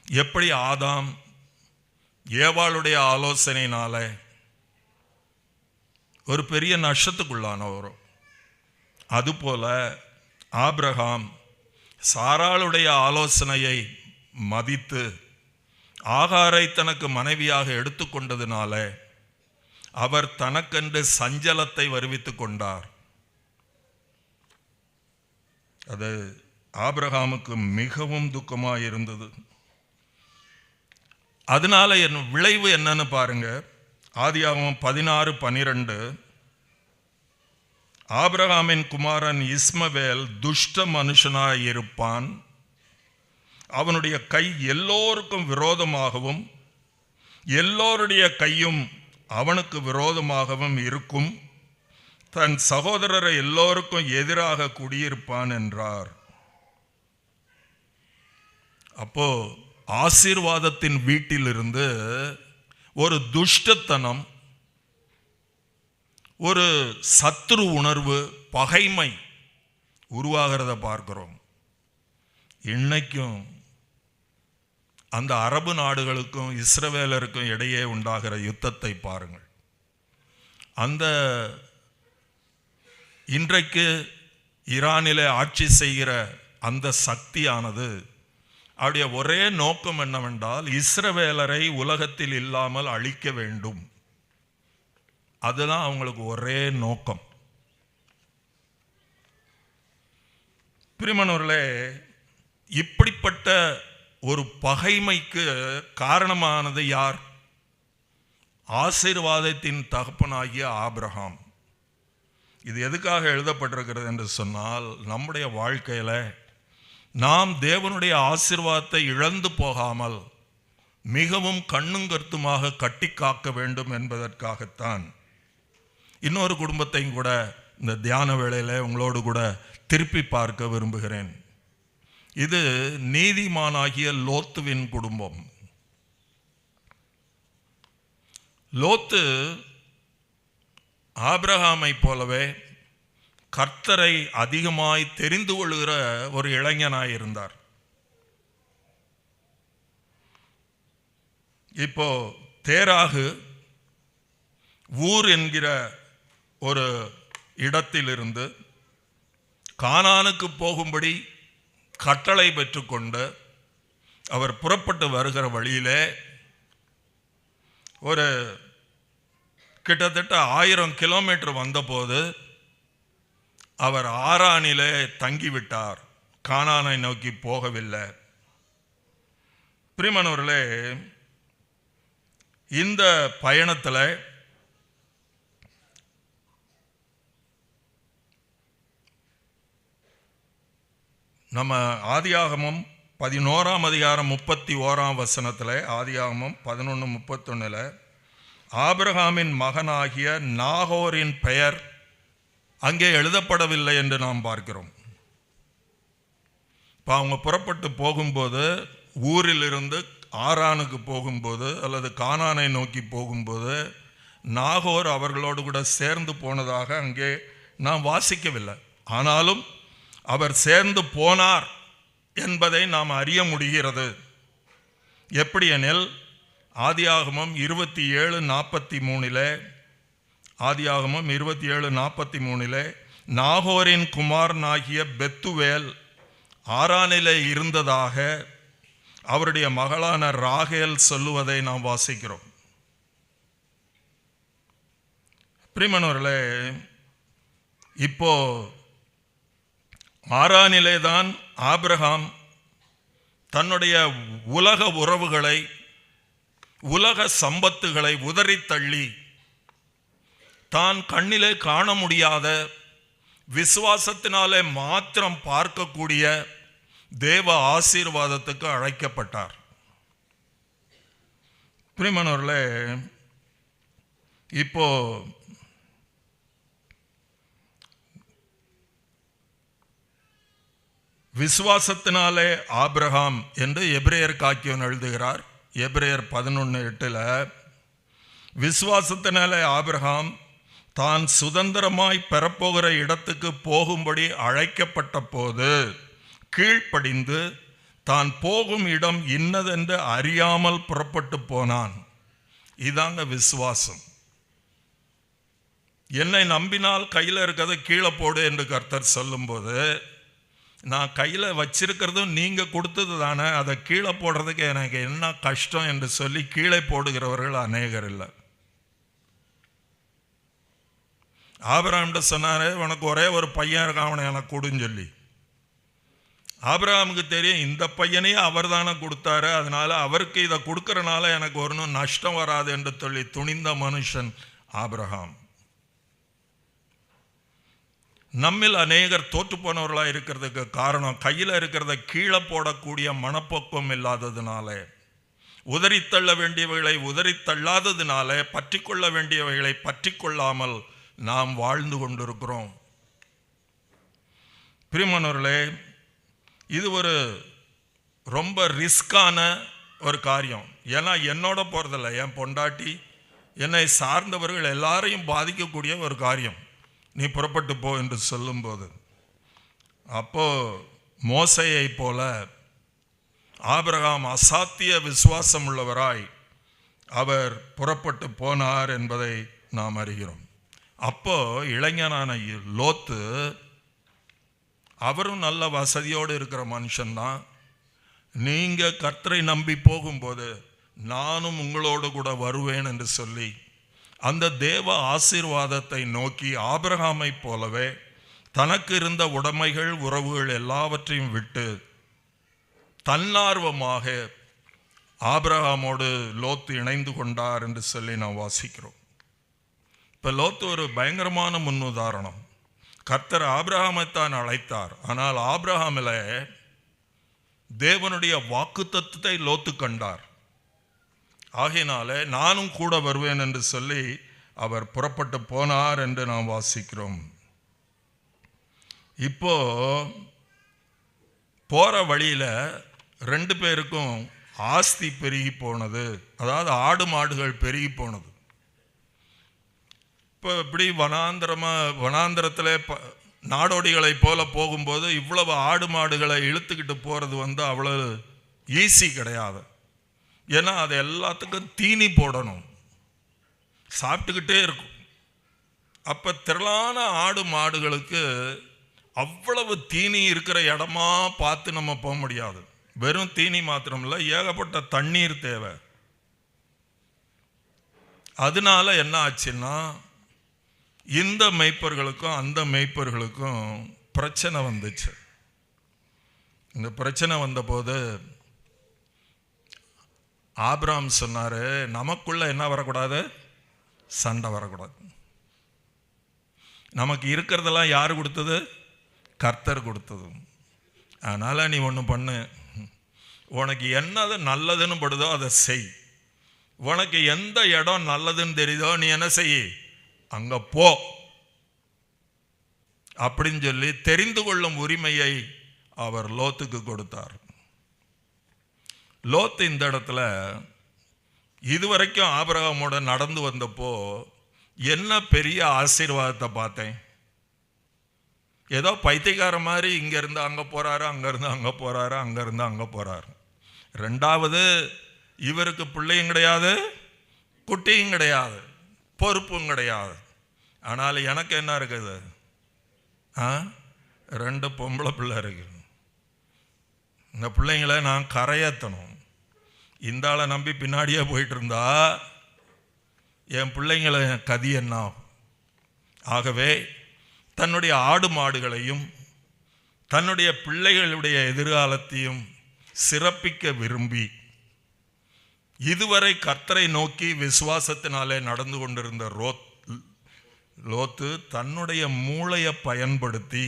எப்படி ஆதாம் ஏவாளுடைய ஆலோசனையினால ஒரு பெரிய நஷ்டத்துக்குள்ளானவரோ, அதுபோல ஆபிரகாம் சாராளுடைய ஆலோசனையை மதித்து ஆகாரை தனக்கு மனைவியாக எடுத்துக்கொண்டதினால அவர் தனக்கென்று சஞ்சலத்தை வருவித்துக் கொண்டார். அது ஆபிரகாமுக்கு மிகவும் துக்கமாக இருந்தது. அதனால என் விளைவு என்னன்னு பாருங்க. ஆதியாகமம் 16:12. ஆபிரகாமின் குமாரன் இஸ்மவேல் துஷ்ட மனுஷனாய் இருப்பான். அவனுடைய கை எல்லோருக்கும் விரோதமாகவும் எல்லோருடைய கையும் அவனுக்கு விரோதமாகவும் இருக்கும். தன் சகோதரரை எல்லோருக்கும் எதிராக குடியிருப்பான் என்றார். அப்போ ஆசீர்வாதத்தின் வீட்டிலிருந்து ஒரு துஷ்டத்தனம், ஒரு சத்துரு உணர்வு, பகைமை உருவாகிறத பார்க்கிறோம். இன்னைக்கும் அந்த அரபு நாடுகளுக்கும் இஸ்ரவேலருக்கும் இடையே உண்டாகிற யுத்தத்தை பாருங்கள். அந்த இன்றைக்கு ஈரானிலே ஆட்சி செய்கிற அந்த சக்தியானது அவருடைய ஒரே நோக்கம் என்னவென்றால் இஸ்ரவேலரை உலகத்தில் இல்லாமல் அழிக்க வேண்டும். அதுதான் அவங்களுக்கு ஒரே நோக்கம். பிரியமானவர்களே, இப்படிப்பட்ட ஒரு பகைமைக்கு காரணமானது யார்? ஆசீர்வாதத்தின் தகப்பனாகிய ஆபிரகாம். இது எதுக்காக எழுதப்பட்டிருக்கிறது என்று சொன்னால், நம்முடைய வாழ்க்கையில் நாம் தேவனுடைய ஆசீர்வாதத்தை இழந்து போகாமல் மிகவும் கண்ணும் கருத்துமாக கட்டி காக்க வேண்டும் என்பதற்காகத்தான். இன்னொரு குடும்பத்தையும் கூட இந்த தியான வேளையில் உங்களோடு கூட திருப்பி பார்க்க விரும்புகிறேன். இது நீதிமானாகிய லோத்துவின் குடும்பம். லோத்து ஆபிரகாமை போலவே கர்த்தரை அதிகமாய் தெரிந்து கொள்கிற ஒரு இளைஞனாய் இருந்தார். இப்போ தேராகு ஊர் என்கிற ஒரு இடத்திலிருந்து கானானுக்கு போகும்படி கட்டளை பெற்றுக்கொண்டு அவர் புறப்பட்டு வருகிற வழியிலே ஒரு கிட்டத்தட்ட 1000 கிலோமீட்டர் வந்தபோது அவர் ஆரானிலே தங்கிவிட்டார். கானானை நோக்கி போகவில்லை. பிரியமானவர்களே, இந்த பயணத்தில் நம்ம ஆதியாகமம் 11 அதிகாரம் 31 வசனத்தில், ஆதியாகமம் 11:31 ஆபிரகாமின் மகனாகிய நாகோரின் பெயர் அங்கே எழுதப்படவில்லை என்று நாம் பார்க்கிறோம். இப்போ அவங்க புறப்பட்டு போகும்போது, ஊரிலிருந்து ஆரானுக்கு போகும்போது அல்லது கானானை நோக்கி போகும்போது நாகோர் அவர்களோடு கூட சேர்ந்து போனதாக அங்கே நாம் வாசிக்கவில்லை. ஆனாலும் அவர் சேர்ந்து போனார் என்பதை நாம் அறிய முடிகிறது. எப்படி எனில், ஆதியாகமம் 27:43 ஆதியாகமம் 27:43 நாகோரின் குமாரனாகிய பெத்துவேல் ஆரானிலே இருந்ததாக அவருடைய மகளான ராகேல் சொல்லுவதை நாம் வாசிக்கிறோம். பிரியமானவர்களே, இப்போ ஆரானிலே தான் ஆபிரகாம் தன்னுடைய உலக உறவுகளை, உலக சம்பத்துகளை உதறி தள்ளி தான் கண்ணிலே காண முடியாத, விசுவாசத்தினாலே மாத்திரம் பார்க்கக்கூடிய தேவ ஆசீர்வாதத்துக்கு அழைக்கப்பட்டார். பிரியமானவர்களே, இப்போ விசுவாசத்தினாலே ஆபிரகாம் என்று எபிரேயர் காக்கியவன் எழுதுகிறார். எபிரேயர் 11:8 விசுவாசத்தினாலே ஆபிரகாம் தான் சுதந்திரமாய் பெறப்போகிற இடத்துக்கு போகும்படி அழைக்கப்பட்ட போது கீழ்ப்படிந்து தான் போகும் இடம் இன்னதென்று அறியாமல் புறப்பட்டு போனான். இதாங்க விசுவாசம். என்னை நம்பினால் கையில் இருக்கிறத கீழே போடு என்று கர்த்தர் சொல்லும்போது, நான் கையில் வச்சிருக்கிறதும் நீங்கள் கொடுத்தது தானே, அதை கீழே போடுறதுக்கு எனக்கு என்ன கஷ்டம் என்று சொல்லி கீழே போடுகிறவர்கள் அநேகர் இல்லை. ஆபிரகாம்கிட்ட சொன்னார், உனக்கு ஒரே ஒரு பையன் இருக்கான், அவனை எனக்கு கொடுன்னு சொல்லி. ஆபிரகாமுக்கு தெரியும் இந்த பையனையே அவர் தானே கொடுத்தாரு, அதனால அவருக்கு இதை கொடுக்கறனால எனக்கு ஒன்றும் நஷ்டம் வராது என்று சொல்லி துணிந்த மனுஷன் ஆபிரகாம். நம்மில் அநேகர் தோற்று போனவர்களாக இருக்கிறதுக்கு காரணம் கையில் இருக்கிறத கீழே போடக்கூடிய மனப்போக்கம் இல்லாததுனால, உதறித்தள்ள வேண்டியவைகளை உதறித்தள்ளாததுனால, பற்றி கொள்ள வேண்டியவைகளை பற்றி கொள்ளாமல் நாம் வாழ்ந்து கொண்டிருக்கிறோம். பிரியமானவர்களே, இது ஒரு ரொம்ப ரிஸ்கான ஒரு காரியம். ஏன்னா என்னோட போகிறதில்ல, என் பொண்டாட்டி என்னை சார்ந்தவர்கள் எல்லாரையும் பாதிக்கக்கூடிய ஒரு காரியம். நீ புறப்பட்டு போ என்று சொல்லும்போது, அப்போ மோசையை போல ஆபிரகாம் அசாத்திய விசுவாசம் உள்ளவராய் அவர் புறப்பட்டு போனார் என்பதை நாம் அறிகிறோம். அப்போ இளைஞனான லோத்து, அவரும் நல்ல வசதியோடு இருக்கிற மனுஷன்தான். நீங்கள் கர்த்தரை நம்பி போகும்போது நானும் உங்களோடு கூட வருவேன் என்று சொல்லி அந்த தேவ ஆசீர்வாதத்தை நோக்கி ஆபிரகாமை போலவே தனக்கு இருந்த உடைமைகள், உறவுகள் எல்லாவற்றையும் விட்டு தன்னார்வமாக ஆபிரகாமோடு லோத்து இணைந்து கொண்டார் என்று சொல்லி நாம் வாசிக்கிறோம். இப்போ லோத்து ஒரு பயங்கரமான முன்னுதாரணம். கர்த்தர் ஆபிரகாமைத்தான் அழைத்தார், ஆனால் ஆபிரகாமில் தேவனுடைய வாக்குத்தத்தத்தை லோத்து கண்டார். ஆகையினாலே நானும் கூட வருவேன் என்று சொல்லி அவர் புறப்பட்டு போனார் என்று நாம் வாசிக்கிறோம். இப்போ போகிற வழியில் 2 பேருக்கும் ஆஸ்தி பெருகி போனது, அதாவது ஆடு மாடுகள் பெருகி போனது. இப்போ இப்படி வனாந்திரத்தில் நாடோடிகளை போல போகும்போது இவ்வளவு ஆடு மாடுகளை இழுத்துக்கிட்டு போகிறது அவ்வளவு ஈஸி கிடையாது. ஏன்னா அது எல்லாத்துக்கும் தீனி போடணும், சாப்பிட்டுக்கிட்டே இருக்கும். அப்போ திரளான ஆடு மாடுகளுக்கு அவ்வளவு தீனி இருக்கிற இடமா பார்த்து நம்ம போக முடியாது. வெறும் தீனி மாத்திரம் இல்லை, ஏகப்பட்ட தண்ணீர் தேவை. அதனால என்ன ஆச்சுன்னா, இந்த மேய்ப்பர்களுக்கும் அந்த மேய்ப்பர்களுக்கும் பிரச்சனை வந்துச்சு. இந்த பிரச்சனை வந்தபோது ஆபிரகாம் சொன்னார், நமக்குள்ள என்ன வரக்கூடாது, சண்டை வரக்கூடாது. நமக்கு இருக்கிறதெல்லாம் யார் கொடுத்தது, கர்த்தர் கொடுத்தது. அதனால் நீ ஒன்று பண்ணு, உனக்கு என்னது நல்லதுன்னு படுதோ அதை செய். உனக்கு எந்த இடம் நல்லதுன்னு தெரியுதோ நீ என்ன செய், அங்கே போ அப்படின்னு சொல்லி தெரிந்து கொள்ளும் உரிமையை அவர் லோத்துக்கு கொடுத்தார். லோத்து இந்த இடத்துல இதுவரைக்கும் ஆபிரகாமோட நடந்து வந்தப்போ என்ன பெரிய ஆசீர்வாதத்தை பார்த்தேன். ஏதோ பைத்தியக்கார மாதிரி இங்கேருந்து அங்கே போகிறாரு, அங்கேருந்து அங்கே போகிறாரு, அங்கேருந்து அங்கே போகிறாரு. 2வது, இவருக்கு பிள்ளையும் கிடையாது, குட்டியும் கிடையாது, பொறுப்பும் கிடையாது. ஆனால் எனக்கு என்ன இருக்குது, 2 பொம்பளை பிள்ளை இருக்குது. இந்த பிள்ளைங்களை நான் கரையேற்றணும். இந்த ஆளை நம்பி பின்னாடியே போயிட்டு இருந்தா என் பிள்ளைங்களை கதி என்ன? ஆகவே தன்னுடைய ஆடு மாடுகளையும் தன்னுடைய பிள்ளைகளுடைய எதிர்காலத்தையும் சிறப்பிக்க விரும்பி இதுவரை கர்த்தரை நோக்கி விசுவாசத்தினாலே நடந்து கொண்டிருந்த லோத்து தன்னுடைய மூளையை பயன்படுத்தி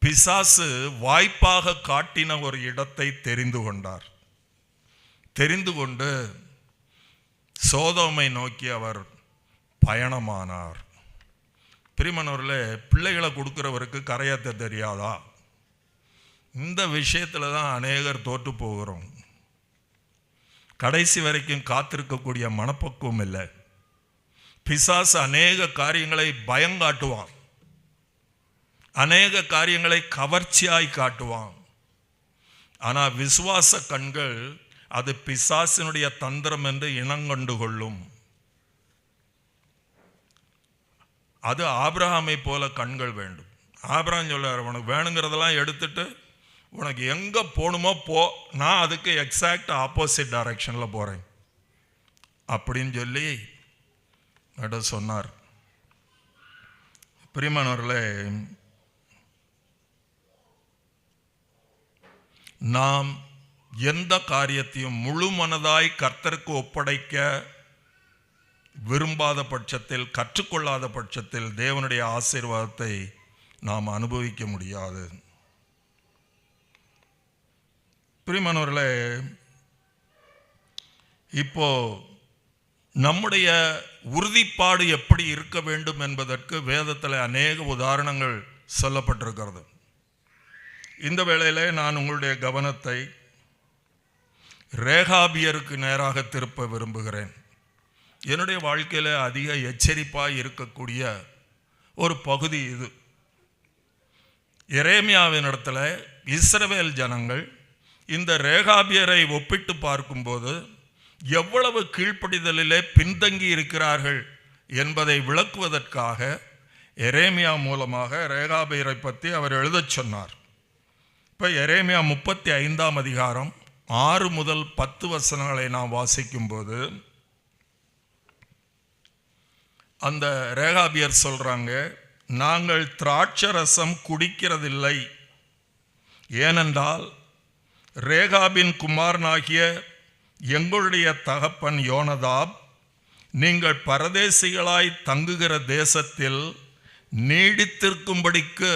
பிசாசு வாய்ப்பாக காட்டின ஒரு இடத்தை தெரிந்து கொண்டார். தெரிந்து கொண்டு சோதோமை நோக்கி அவர் பயணமானார். பிரியமானவர்களே, பிள்ளைகளை கொடுக்கிறவருக்கு கரையாற்ற தெரியாதா? இந்த விஷயத்தில் தான் அநேகர் தோற்று போகிறோம். கடைசி வரைக்கும் காத்திருக்கக்கூடிய மனப்பக்குவம் இல்லை. பிசாசு அநேக காரியங்களை பயங்காட்டுவான், அநேக காரியங்களை கவர்ச்சியாய் காட்டுவான். ஆனால் விசுவாச கண்கள் அது பிசாசினுடைய தந்திரம் என்று இனங்கண்டு கொள்ளும். அது ஆபிரகாமை போல கண்கள் வேண்டும். ஆபிரகாம் சொல்றார், உனக்கு வேணுங்கிறதெல்லாம் எடுத்துட்டு உனக்கு எங்கே போகணுமோ போ, நான் அதுக்கு எக்ஸாக்ட் ஆப்போசிட் டைரக்ஷனில் போகிறேன் அப்படின்னு சொல்லி சொன்னார். பிரியமானவர்களே, நாம் எந்த காரியத்தையும் முழு மனதாய் கர்த்தருக்கு ஒப்படைக்க விரும்பாத பட்சத்தில், கற்றுக்கொள்ளாத பட்சத்தில் தேவனுடைய ஆசீர்வாதத்தை நாம் அனுபவிக்க முடியாது. பிரியமானவர்களே, இப்போ நம்முடைய உறுதிப்பாடு எப்படி இருக்க வேண்டும் என்பதற்கு வேதத்தில் அநேக உதாரணங்கள் சொல்லப்பட்டிருக்கிறது. இந்த வேளையிலே நான் உங்களுடைய கவனத்தை ரேகாபியருக்கு நேராக திருப்ப விரும்புகிறேன். என்னுடைய வாழ்க்கையில் அதிக எச்சரிப்பாக இருக்கக்கூடிய ஒரு பகுதி இது. எரேமியாவின் இடத்துல இஸ்ரவேல் ஜனங்கள் இந்த ரேகாபியரை ஒப்பிட்டு பார்க்கும்போது எவ்வளவு கீழ்ப்படிதலிலே பின்தங்கி இருக்கிறார்கள் என்பதை விளக்குவதற்காக எரேமியா மூலமாக ரேகாபியரை பற்றி அவர் எழுதச் சொன்னார். இப்போ எரேமியா 35ஆம் அதிகாரம் 6 முதல் 10 வசனங்களை நாம் வாசிக்கும்போது அந்த ரேகாபியர் சொல்கிறாங்க, நாங்கள் திராட்சரசம் குடிக்கிறதில்லை, ஏனென்றால் ரேகாபின் குமாரனாகிய எங்களுடைய தகப்பன் யோனதாப் நீங்கள் பரதேசிகளாய் தங்குகிற தேசத்தில் நீடித்திருக்கும்படிக்கு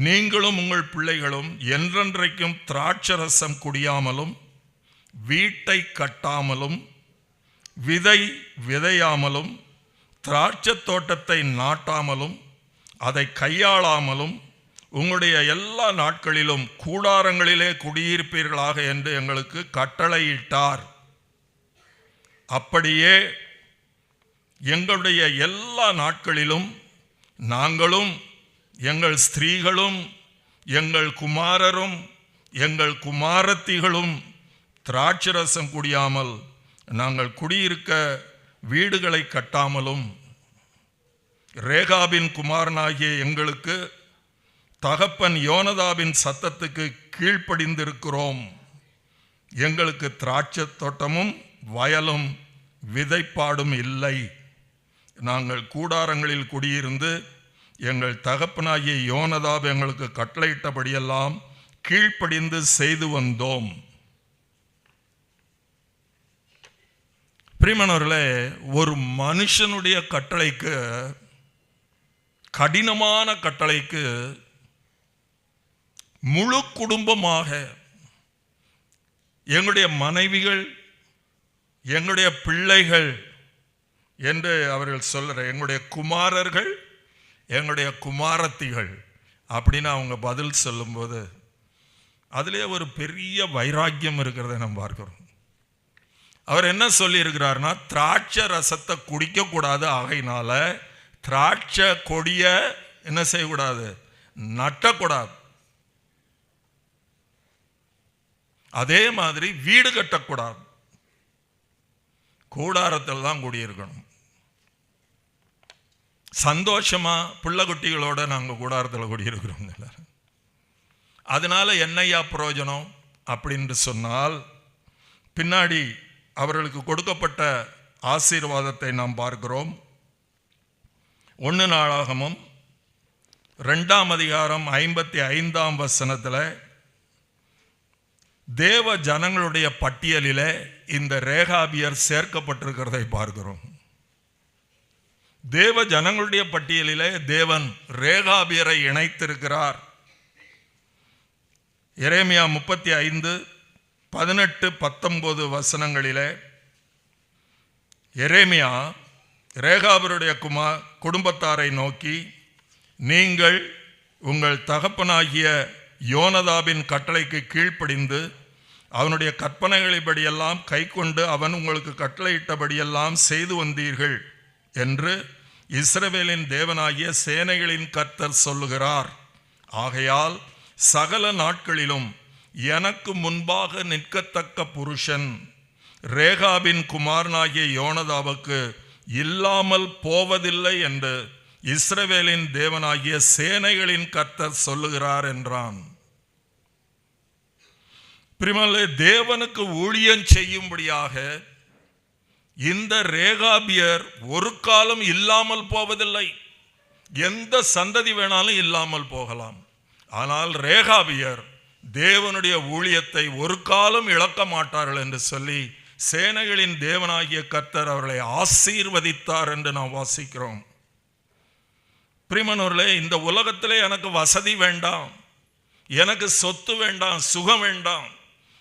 நீங்களும் உங்கள் பிள்ளைகளும் என்றென்றைக்கும் திராட்சரசம் குடியாமலும் வீட்டை கட்டாமலும் விதையாமலும் திராட்சை தோட்டத்தை நாட்டாமலும் அதை கையாளாமலும் உங்களுடைய எல்லா நாட்களிலும் கூடாரங்களிலே குடியிருப்பீர்களாக என்று எங்களுக்கு கட்டளையிட்டார். அப்படியே எங்களுடைய எல்லா நாட்களிலும் நாங்களும் எங்கள் ஸ்திரீகளும் எங்கள் குமாரரும் எங்கள் குமாரத்திகளும் திராட்சரசம் குடியாமல் நாங்கள் குடியிருக்க வீடுகளை கட்டாமலும் ரேகாபின் குமாரனாகிய எங்களுக்கு தகப்பன் யோனதாபின் சத்தத்துக்கு கீழ்ப்படிந்திருக்கிறோம். எங்களுக்கு திராட்சை தோட்டமும் வயலும் விதைப்பாடும் இல்லை. நாங்கள் கூடாரங்களில் குடியிருந்து எங்கள் தகப்பனாகிய யோனதாப் எங்களுக்கு கட்டளையிட்டபடியெல்லாம் கீழ்ப்படிந்து செய்து வந்தோம். பிரியமானவர்களே, ஒரு மனுஷனுடைய கட்டளைக்கு, கடினமான கட்டளைக்கு முழு குடும்பமாக எங்களுடைய மனைவிகள், எங்களுடைய பிள்ளைகள் என்று அவர்கள் சொல்கிற எங்களுடைய குமாரர்கள், எங்களுடைய குமாரத்திகள் அப்படின்னு அவங்க பதில் சொல்லும்போது அதிலே ஒரு பெரிய வைராக்கியம் இருக்கிறத நம்ம பார்க்கிறோம். அவர் என்ன சொல்லியிருக்கிறார்னா, திராட்சை ரசத்தை குடிக்கக்கூடாது, ஆகையினால திராட்சை கொடிய என்ன செய்யக்கூடாது, நட்டக்கூடாது. அதே மாதிரி வீடு கட்டக்கூடாது, கூடாரத்தில் தான் குடியிருக்கணும். சந்தோஷமா பிள்ளை குட்டிகளோட நாங்கள் கூடாரத்தில் குடியிருக்கிறோம் எல்லாரும். அதனால என்னையா பிரயோஜனம் அப்படின்னு சொன்னால், பின்னாடி அவர்களுக்கு கொடுக்கப்பட்ட ஆசீர்வாதத்தை நாம் பார்க்கிறோம். 1 நாளாகமம் 2ஆம் அதிகாரம் 55ஆம் வசனத்தில் தேவ ஜனங்களுடைய பட்டியலிலே இந்த ரேகாபியர் சேர்க்கப்பட்டிருக்கிறதை பார்க்கிறோம். தேவ ஜனங்களுடைய பட்டியலிலே தேவன் ரேகாபியரை இணைத்திருக்கிறார். எரேமியா 35:18-19 வசனங்களிலே எரேமியா ரேகாபியருடைய குடும்பத்தாரை நோக்கி, நீங்கள் உங்கள் தகப்பனாகிய யோனதாபின் கட்டளைக்கு கீழ்ப்படிந்து அவனுடைய கற்பனைகளின்படியெல்லாம் கை கொண்டு அவன் உங்களுக்கு கட்டளையிட்டபடியெல்லாம் செய்து வந்தீர்கள் என்று இஸ்ரவேலின் தேவனாகிய சேனைகளின் கர்த்தர் சொல்லுகிறார். ஆகையால் சகல நாட்களிலும் எனக்கு முன்பாக நிற்கத்தக்க புருஷன் ரேகாபின் குமாரனாகிய யோனதாவுக்கு இல்லாமல் போவதில்லை என்று இஸ்ரவேலின் தேவனாகிய சேனைகளின் கர்த்தர் சொல்லுகிறார் என்றான். பிரியமானவர்களே, தேவனுக்கு ஊழியம் செய்யும்படியாக இந்த ரேகாபியர் ஒரு காலம் இல்லாமல் போவதில்லை. எந்த சந்ததி வேணாலும் இல்லாமல் போகலாம். ஆனால் ரேகாபியர் தேவனுடைய ஊழியத்தை ஒரு காலம் இழக்க மாட்டார்கள் என்று சொல்லி சேனைகளின் தேவனாகிய கர்த்தர் அவர்களை ஆசீர்வதித்தார் என்று நாம் வாசிக்கிறோம். பிரியமானவர்களே, இந்த உலகத்திலே எனக்கு வசதி வேண்டாம், எனக்கு சொத்து வேண்டாம், சுகம் வேண்டாம்.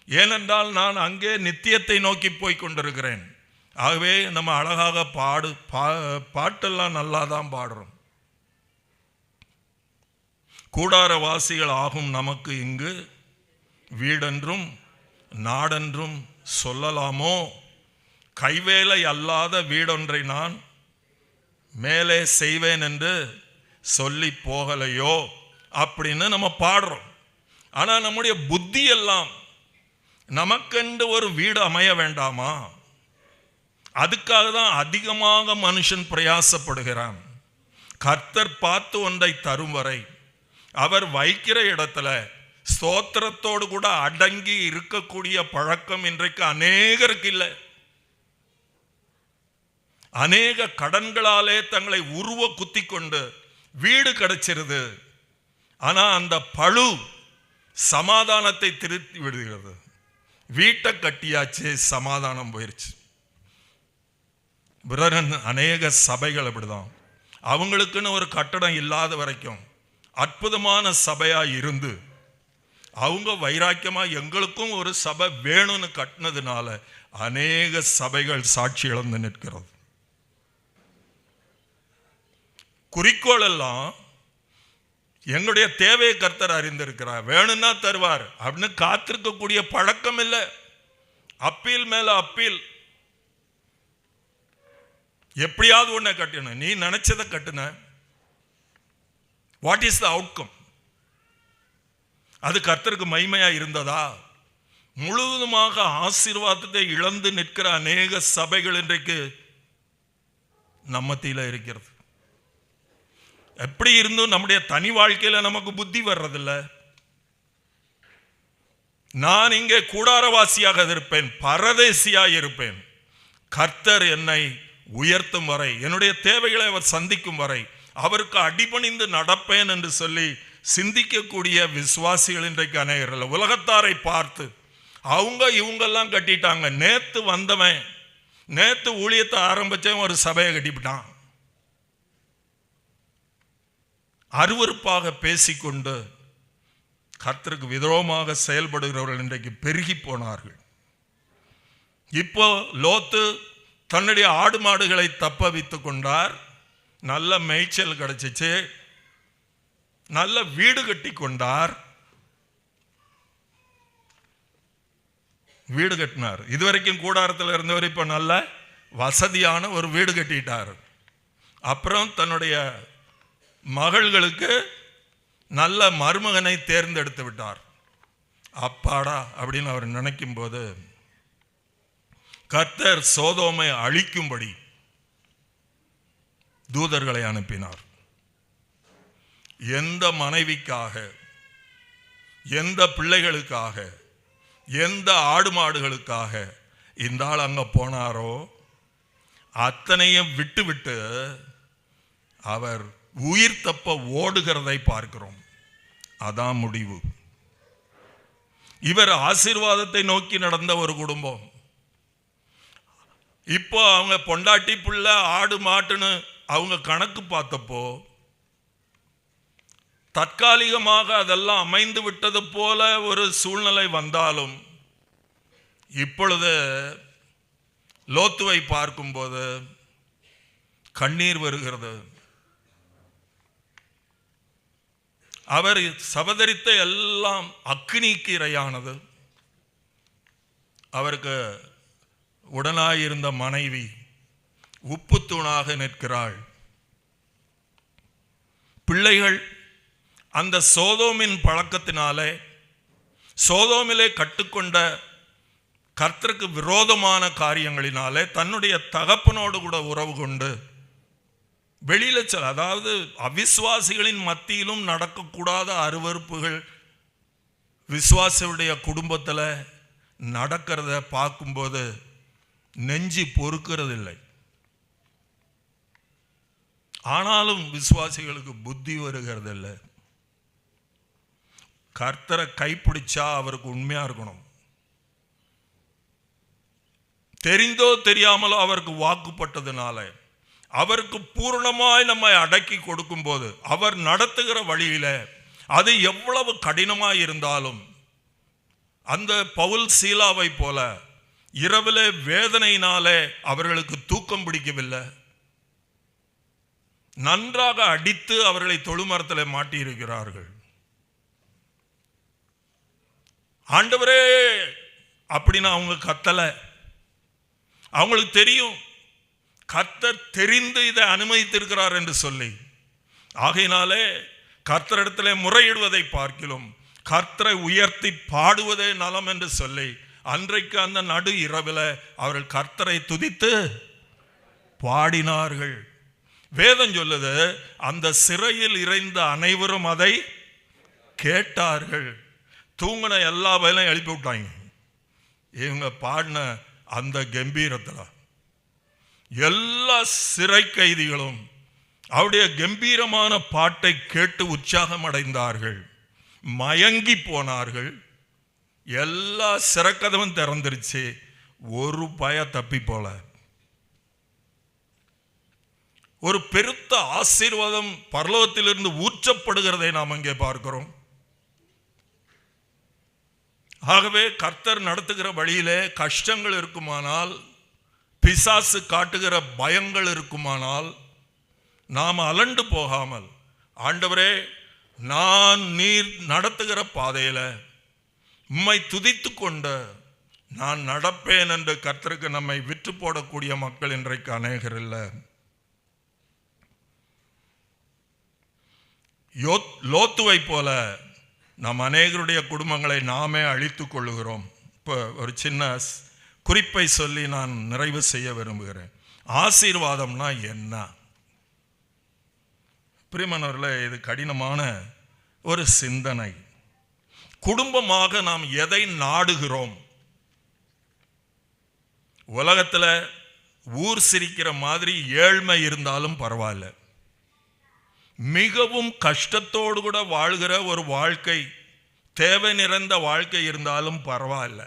ஏனென்றால் நான் அங்கே நித்தியத்தை நோக்கி போய் கொண்டிருக்கிறேன். ஆகவே நம்ம அழகாக பாட்டெல்லாம் நல்லா தான் பாடுறோம். கூடாரவாசிகள் ஆகும் நமக்கு இங்கு வீடென்றும் நாடென்றும் சொல்லலாமோ? கைவேலை அல்லாத வீடொன்றை நான் மேலே செய்வேன் என்று சொல்லி போகலையோ அப்படின்னு நம்ம பாடுறோம். ஆனால் நம்முடைய புத்தி எல்லாம் நமக்கென்று ஒரு வீடு அமைய வேண்டாமா? அதுக்காக தான் அதிகமாக மனுஷன் பிரயாசப்படுகிறான். கர்த்தர் பார்த்து ஒன்றை தரும் வரை அவர் வைக்கிற இடத்துல ஸ்தோத்திரத்தோடு கூட அடங்கி இருக்கக்கூடிய பழக்கம் இன்றைக்கு அநேகருக்கு இல்லை. அநேக கடன்களாலே தங்களை உருவ குத்தி கொண்டு வீடு கிடைச்சிருது. ஆனா அந்த பழு சமாதானத்தை திருத்தி விடுகிறது. வீட்டை கட்டியாச்சு, சமாதானம் போயிருச்சு. அநேக சபைகள் அப்படிதான். அவங்களுக்குன்னு ஒரு கட்டடம் இல்லாத வரைக்கும் அற்புதமான சபையா இருந்து அவங்க வைராக்கியமா எங்களுக்கும் ஒரு சபை வேணும்னு கட்டினதுனால அநேக சபைகள் சாட்சி இழந்து நிற்கிறது. குறிக்கோள் எல்லாம் எங்களுடைய தேவையை கர்த்தர் அறிந்திருக்கிறார், வேணும்னா தருவார் அப்படின்னு காத்திருக்கக்கூடிய பழக்கம் இல்லை. அப்பீல் மேல அப்பீல். எப்படியாவது ஒன்றை கட்டணும். நீ நினைச்சதை கட்டுன, வாட் இஸ் த அவுட்கம்? அது கர்த்தருக்கு மகிமையா இருந்ததா? முழுவதுமாக ஆசீர்வாதத்தை இழந்து நிற்கிற அநேக சபைகள் இன்றைக்கு நம்மத்தில இருக்கிறது. எப்படி இருந்தும் நம்முடைய தனி வாழ்க்கையில நமக்கு புத்தி வர்றதில்ல. நான் இங்கே கூடாரவாசியாக இருப்பேன், பரதேசியாக இருப்பேன். கர்த்தர் என்னை உயர்த்தும் வரை, என்னுடைய தேவைகளை அவர் சந்திக்கும் வரை அவருக்கு அடிபணிந்து நடப்பேன் என்று சொல்லி சிந்திக்கக்கூடிய விசுவாசிகள் இன்றைக்கு அநேகர்கள். உலகத்தாரை பார்த்து அவங்க இவங்கெல்லாம் கட்டிட்டாங்க. நேத்து வந்தவன், நேத்து ஊழியத்தை ஆரம்பிச்சவன் ஒரு சபையை கட்டிவிட்டான். அருவருப்பாக பேசிக்கொண்டு கர்த்தருக்கு விரோதமாக செயல்படுகிறவர்கள் இன்றைக்கு பெருகி போனார்கள். இப்போ லோத்து தன்னுடைய ஆடு மாடுகளை தப்ப வைத்து கொண்டார். நல்ல மேய்ச்சல் கிடைச்சிச்சு, நல்ல வீடு கட்டி கொண்டார். வீடு கட்டினார். இதுவரைக்கும் கூடாரத்தில் இருந்தவர் இப்ப நல்ல வசதியான ஒரு வீடு கட்டிட்டார். அப்புறம் தன்னுடைய மகள்களுக்கு நல்ல மருமகனை தேர்ந்தெடுத்து விட்டார். அப்பாடா அப்படின்னு அவர் நினைக்கும் போது கர்த்தர் சோதோமை அழிக்கும்படி தூதர்களை அனுப்பினார். எந்த மனைவிக்காக, எந்த பிள்ளைகளுக்காக, எந்த ஆடு மாடுகளுக்காக இந்த ஆள் அங்க போனாரோ அத்தனையும் விட்டு விட்டு அவர் உயிர் தப்ப ஓடுகிறதை பார்க்கிறோம். அதான் முடிவு. இவர் ஆசீர்வாதத்தை நோக்கி நடந்த ஒரு குடும்பம். இப்போ அவங்க பொண்டாட்டி புள்ள ஆடு மாட்டுன்னு அவங்க கணக்கு பார்த்தப்போ தற்காலிகமாக அதெல்லாம் அமைந்து விட்டது போல ஒரு சூழ்நிலை வந்தாலும் இப்பொழுது லோத்துவை பார்க்கும்போது கண்ணீர் வருகிறது. அவர் சபதரித்த எல்லாம் அக்கினிக்கு இரையானது. அவருக்கு உடனாயிருந்த மனைவி உப்பு தூணாக நிற்கிறாள். பிள்ளைகள் அந்த சோதோமின் பழக்கத்தினாலே, சோதோமிலே கட்டுக்கொண்ட கர்த்தருக்கு விரோதமான காரியங்களினாலே தன்னுடைய தகப்பனோடு கூட உறவு கொண்டு வெளியில அதாவது அவிசுவாசிகளின் மத்தியிலும் நடக்கக்கூடாத அருவருப்புகள் விசுவாசியுடைய குடும்பத்தில் நடக்கிறத பார்க்கும்போது நெஞ்சு பொறுக்கிறதில்லை. ஆனாலும் விசுவாசிகளுக்கு புத்தி வருகிறதில்லை. கர்த்தரை கைப்பிடிச்சா அவருக்கு உண்மையா இருக்கணும். தெரிந்தோ தெரியாமலோ அவருக்கு வாக்குப்பட்டதுனால அவருக்கு பூர்ணமாய் நம்மை அடக்கி கொடுக்கும் போது அவர் நடத்துகிற வழியில அது எவ்வளவு கடினமாய் இருந்தாலும் அந்த பவுல் சீலாவை போல இரவிலே வேதனையினாலே அவர்களுக்கு தூக்கம் பிடிக்கவில்லை. நன்றாக அடித்து அவர்களை தொழுமரத்தில் மாட்டியிருக்கிறார்கள். ஆண்டவரே அப்படின்னு அவங்க கத்தல. அவங்களுக்கு தெரியும் கர்த்தர் தெரிந்து இதை அனுமதித்திருக்கிறார் என்று சொல்லி. ஆகையினாலே கர்த்தரிடத்திலே முறையிடுவதை பார்க்கிலும் கர்த்தரை உயர்த்தி பாடுவதே நலம் என்று சொல்லி அன்றைக்கு அந்த நடு இரவில் அவர்கள் கர்த்தரை துதித்து பாடினார்கள். வேதம் சொல்லுது, அந்த சிறையில் இறைந்த அனைவரும் அதை கேட்டார்கள். தூங்கின எல்லா வயலையும் எழுப்பி விட்டாங்க. இவங்க பாடின அந்த கம்பீரத்தில் எல்லா சிறை கைதிகளும் அவருடைய கம்பீரமான பாட்டை கேட்டு உற்சாகம் அடைந்தார்கள், மயங்கி போனார்கள். எல்லா சிறைக்கதவும் திறந்துருச்சு, ஒரு பய தப்பி போல. ஒரு பெருத்த ஆசீர்வாதம் பரலோகத்திலிருந்து ஊற்றப்படுகிறதை நாம் அங்கே பார்க்கிறோம். ஆகவே கர்த்தர் நடத்துகிற வழியிலே கஷ்டங்கள் இருக்குமானால், பிசாசு காட்டுகிற பயங்கள் இருக்குமானால், நாம் அலண்டு போகாமல் ஆண்டவரே நான் நீர் நடத்துகிற பாதையில உம்மை துதித்து கொண்டு நான் நடப்பேன் என்று கர்த்தருக்கு நம்மை விற்று போடக்கூடிய மக்கள் இன்றைக்கு அநேகர் இல்லை. லோத்துவை போல நாம் அநேகருடைய குடும்பங்களை நாமே அழித்துக் கொள்ளுகிறோம். இப்போ ஒரு சின்ன குறிப்பை சொல்லி நான் நிறைவு செய்ய விரும்புகிறேன். ஆசீர்வாதம்னா என்ன? பிரியமானவர்களே, இது கடினமான ஒரு சிந்தனை. குடும்பமாக நாம் எதை நாடுகிறோம்? உலகத்தில் ஊர் சிரிக்கிற மாதிரி ஏழ்மை இருந்தாலும் பரவாயில்ல, மிகவும் கஷ்டத்தோடு கூட வாழ்கிற ஒரு வாழ்க்கை, தேவை நிறைந்த வாழ்க்கை இருந்தாலும் பரவாயில்ல,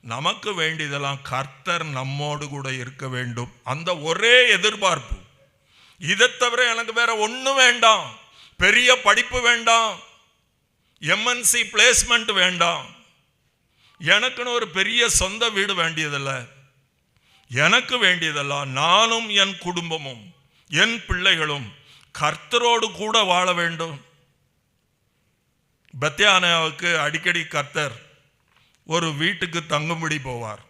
நமக்கு வேண்டியதெல்லாம் கர்த்தர் நம்மோடு கூட இருக்க வேண்டும். அந்த ஒரே எதிர்பார்ப்பு. இதை தவிர எனக்கு வேற ஒன்றும் வேண்டாம். பெரிய படிப்பு வேண்டாம், எம்என்சி பிளேஸ்மெண்ட் வேண்டாம், எனக்குன்னு ஒரு பெரிய சொந்த வீடு வேண்டியதில்லை. எனக்கு வேண்டியதெல்லாம் நானும் என் குடும்பமும் என் பிள்ளைகளும் கர்த்தரோடு கூட வாழ வேண்டும். பெத்யானாவுக்கு அடிக்கடி கர்த்தர் ஒரு வீட்டுக்கு தங்கும்படி போவார்.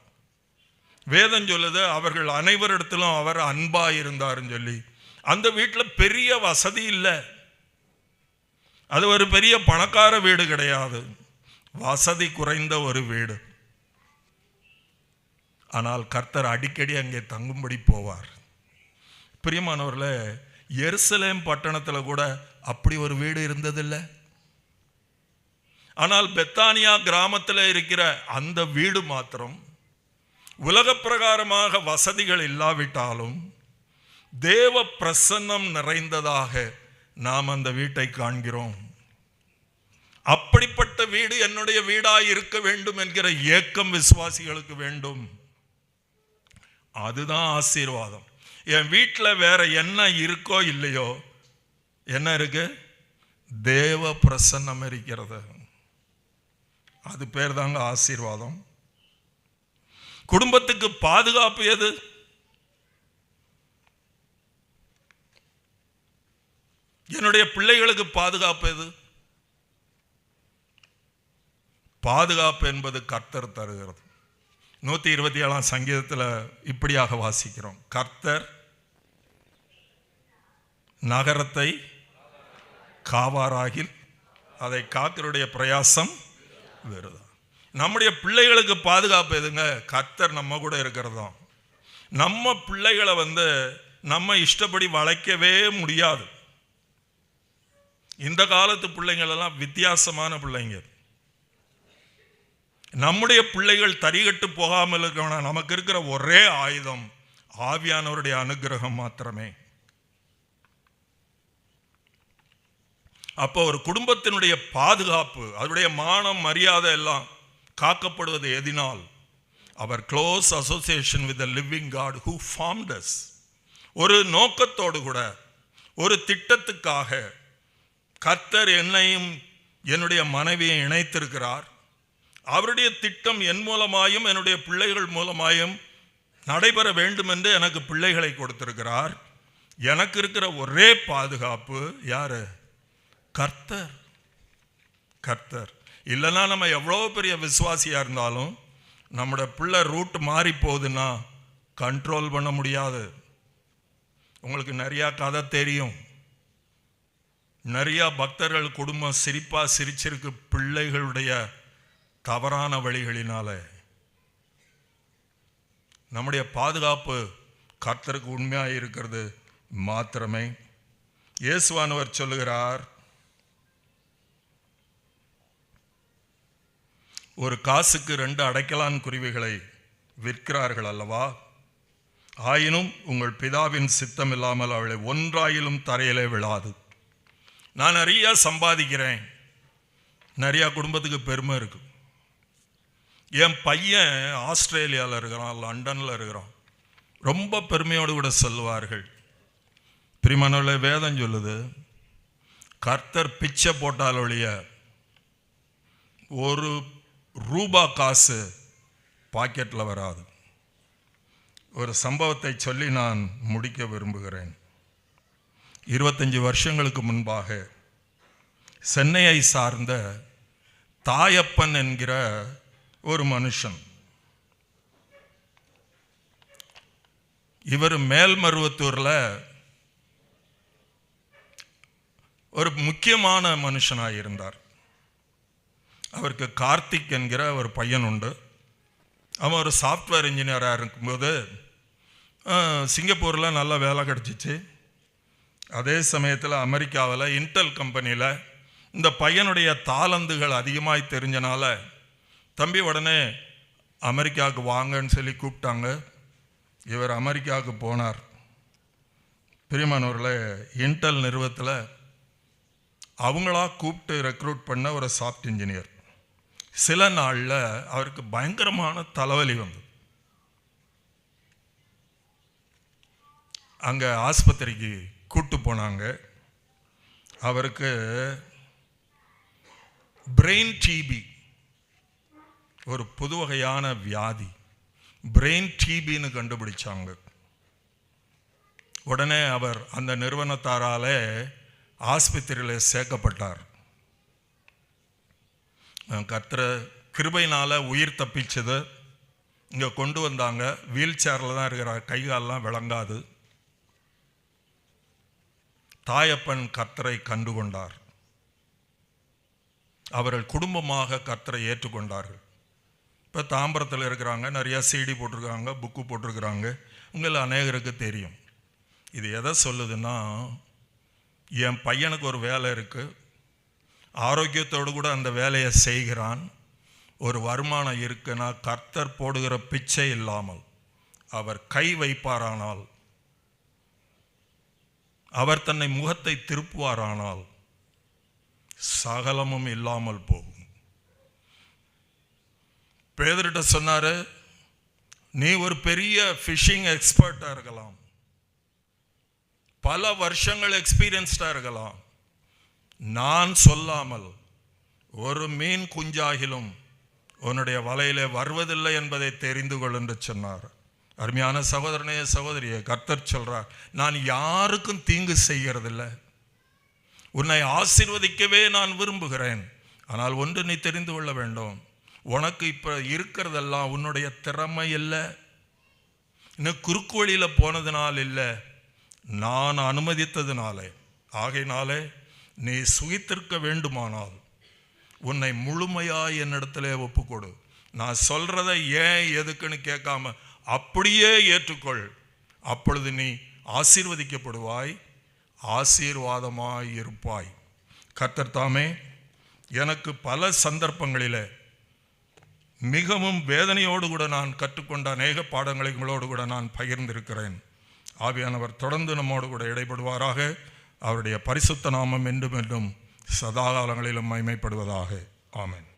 வேதம் சொல்லுது, அவர்கள் அனைவரிடத்திலும் அவர் அன்பா இருந்தாருன்னு சொல்லி. அந்த வீட்டில் பெரிய வசதி இல்லை, அது ஒரு பெரிய பணக்கார வீடு கிடையாது, வசதி குறைந்த ஒரு வீடு. ஆனால் கர்த்தர் அடிக்கடி அங்கே தங்கும்படி போவார். பிரியமானவர்களே, எருசலேம் பட்டணத்தில் கூட அப்படி ஒரு வீடு இருந்ததில்லை. ஆனால் பெத்தானியா கிராமத்தில் இருக்கிற அந்த வீடு மாத்திரம் உலக பிரகாரமாக வசதிகள் இல்லாவிட்டாலும் தேவ பிரசன்னம் நிறைந்ததாக நாம் அந்த வீட்டை காண்கிறோம். அப்படிப்பட்ட வீடு என்னுடைய வீடாய் இருக்க வேண்டும் என்கிற ஏக்கம் விசுவாசிகளுக்கு வேண்டும். அதுதான் ஆசீர்வாதம். என் வீட்டில் வேற என்ன இருக்கோ இல்லையோ, என்ன இருக்கு? தேவ பிரசன்னம் இருக்கிறது. அது பேர் தாங்க ஆசீர்வாதம். குடும்பத்துக்கு பாதுகாப்பு எது? என்னுடைய பிள்ளைகளுக்கு பாதுகாப்பு எது? பாதுகாப்பு என்பது கர்த்தர் தருகிறது. 127 சங்கீதத்தில் இப்படியாக வாசிக்கிறோம், கர்த்தர் நகரத்தை காவாராகில் அதை காக்கிறுடைய பிரயாசம் வேறுதான். நம்முடைய பிள்ளைகளுக்கு பாதுகாப்பு எதுங்க? கர்த்தர் நம்ம கூட இருக்கிறதாம். நம்ம பிள்ளைகளை நம்ம இஷ்டப்படி வளைக்கவே முடியாது. இந்த காலத்து பிள்ளைங்களெல்லாம் வித்தியாசமான பிள்ளைங்க. நம்முடைய பிள்ளைகள் தரிகட்டு போகாமல் இருக்கணும். நமக்கு இருக்கிற ஒரே ஆயுதம் ஆவியானவருடைய அனுகிரகம் மாத்திரமே. அப்போ ஒரு குடும்பத்தினுடைய பாதுகாப்பு, அதனுடைய மானம் மரியாதை எல்லாம் காக்கப்படுவது எதினால்? அவர் close association with the living God who formed us. ஒரு நோக்கத்தோடு கூட, ஒரு திட்டத்துக்காக கர்த்தர் என்னையும் என்னுடைய மனைவியை இணைத்திருக்கிறார். அவருடைய திட்டம் என் மூலமாயும் என்னுடைய பிள்ளைகள் மூலமாயும் நடைபெற வேண்டும் என்று எனக்கு பிள்ளைகளை கொடுத்திருக்கிறார். எனக்கு இருக்கிற ஒரே பாதுகாப்பு யாரு? கர்த்தர். கர்த்தர் இல்லைன்னா நம்ம எவ்வளோ பெரிய விசுவாசியாக இருந்தாலும் நம்முடைய பிள்ளை ரூட் மாறி போகுதுன்னா கண்ட்ரோல் பண்ண முடியாது. உங்களுக்கு நிறையா கதை தெரியும். நிறையா பக்தர்கள் குடும்பம் சிரிப்பாக சிரிச்சிருக்கு பிள்ளைகளுடைய தவறான வழிகளினால. நம்முடைய பாதுகாப்பு கர்த்தருக்கு உண்மையாக இருக்கிறது மாத்திரமே. இயேசுவானவர் சொல்லுகிறார், ஒரு காசுக்கு 2 அடைக்கலான் குருவிகளை விற்கிறார்கள் அல்லவா? ஆயினும் உங்கள் பிதாவின் சித்தம் இல்லாமல் அவளை ஒன்றாயிலும் தரையிலே விழாது. நான் நிறையா சம்பாதிக்கிறேன், நிறையா குடும்பத்துக்கு பெருமை இருக்கு. என் பையன் ஆஸ்திரேலியாவில் இருக்கிறான், லண்டனில் இருக்கிறான். ரொம்ப பெருமையோடு கூட சொல்லுவார்கள். பிரிமனோட வேதம் சொல்லுது, கர்த்தர் பிச்சை போட்டால் ஒழிய ஒரு ரூபா காசு பாக்கெட்டில் வராது. ஒரு சம்பவத்தை சொல்லி நான் முடிக்க விரும்புகிறேன். 25 வருஷங்களுக்கு முன்பாக சென்னையை சார்ந்த தாயப்பன் என்கிற ஒரு மனுஷன், இவர் மேல்மருவத்தூரில் ஒரு முக்கியமான மனுஷனாக இருந்தார். அவருக்கு கார்த்திக் என்கிற ஒரு பையன் உண்டு. அவன் ஒரு சாஃப்ட்வேர் இன்ஜினியராக இருக்கும்போது சிங்கப்பூரில் நல்ல வேலை கிடச்சிச்சு. அதே சமயத்தில் அமெரிக்காவில் இன்டெல் கம்பெனியில் இந்த பையனுடைய தாளந்துகள் அதிகமாக தெரிஞ்சனால தம்பி உடனே அமெரிக்காவுக்கு வாங்கன்னு சொல்லி கூப்பிட்டாங்க. இவர் அமெரிக்காவுக்கு போனார். பிரியமானவர்களே, இன்டெல் நிறுவனத்தில் அவங்களா கூப்பிட்டு ரெக்ரூட் பண்ண ஒரு சாஃப்ட் இன்ஜினியர். சில நாளில் அவருக்கு பயங்கரமான தலைவலி வந்து அங்கே ஆஸ்பத்திரிக்கு கூட்டு போனாங்க. அவருக்கு பிரெயின் டிபி, ஒரு புது வகையான வியாதி, பிரெயின் டிபின்னு கண்டுபிடிச்சாங்க. உடனே அவர் அந்த நிறுவனத்தாரால் ஆஸ்பத்திரியில் சேர்க்கப்பட்டார். கர்த்தர் கிருபையினால் உயிர் தப்பிச்சது. இங்கே கொண்டு வந்தாங்க. வீல் சேரில் தான் இருக்கிறார், கை காலெலாம் விளங்காது. தாயப்பன் கர்த்தரை கண்டுகொண்டார். அவர்கள் குடும்பமாக கர்த்தரை ஏற்றுக்கொண்டார்கள். இப்போ தாம்பரத்தில் இருக்கிறாங்க, நிறையா CD போட்டிருக்காங்க, புக்கு போட்டிருக்கிறாங்க. உங்களில் அநேகருக்கு தெரியும். இது எதை சொல்லுதுன்னா, என் பையனுக்கு ஒரு வேலை இருக்குது, ஆரோக்கியத்தோடு கூட அந்த வேலையை செய்கிறான், ஒரு வருமானம் இருக்குன்னா கர்த்தர் போடுகிற பிச்சை இல்லாமல் அவர் கை வைப்பாரானால் அவர் தன்னை முகத்தை திருப்புவாரானால் சகலமும் இல்லாமல் போகும். பேதுருட்ட சொன்னாரு, நீ ஒரு பெரிய ஃபிஷிங் எக்ஸ்பர்ட்டா இருக்கலாம், பல வருஷங்கள் எக்ஸ்பீரியன்ஸ்டா இருக்கலாம், நான் சொல்லாமல் ஒரு மீன் குஞ்சாகிலும் உன்னுடைய வலையிலே வருவதில்லை என்பதை தெரிந்து கொள் என்று சொன்னார். அருமையான சகோதரனே சகோதரியே, கர்த்தர் சொல்றார், நான் யாருக்கும் தீங்கு செய்கிறதில்லை, உன்னை ஆசீர்வதிக்கவே நான் விரும்புகிறேன். ஆனால் ஒன்று நீ தெரிந்து கொள்ள வேண்டும், உனக்கு இப்போ இருக்கிறதெல்லாம் உன்னுடைய திறமை இல்லை, இன்னும் குறுக்கு வழியில் போனதுனால இல்லை, நான் அனுமதித்ததுனாலே. ஆகையினாலே நீ சுகித்திருக்க வேண்டுமானால் உன்னை முழுமையாய் என்னிடத்திலே ஒப்புக்கொடு. நான் சொல்றதை ஏன் எதுக்குன்னு கேட்காம அப்படியே ஏற்றுக்கொள். அப்பொழுது நீ ஆசீர்வதிக்கப்படுவாய், ஆசீர்வாதமாய் இருப்பாய். கர்த்தர் தாமே எனக்கு பல சந்தர்ப்பங்களில் மிகவும் வேதனையோடு கூட நான் கற்றுக்கொண்ட அநேக பாடங்களை உங்களோடு கூட நான் பகிர்ந்திருக்கிறேன். ஆவியானவர் தொடர்ந்து நம்மோடு கூட இடைப்படுவாராக. அவருடைய பரிசுத்த நாமம் என்றும் என்றும் சதா காலங்களிலும் மகிமைப்படுவதாக. ஆமென்.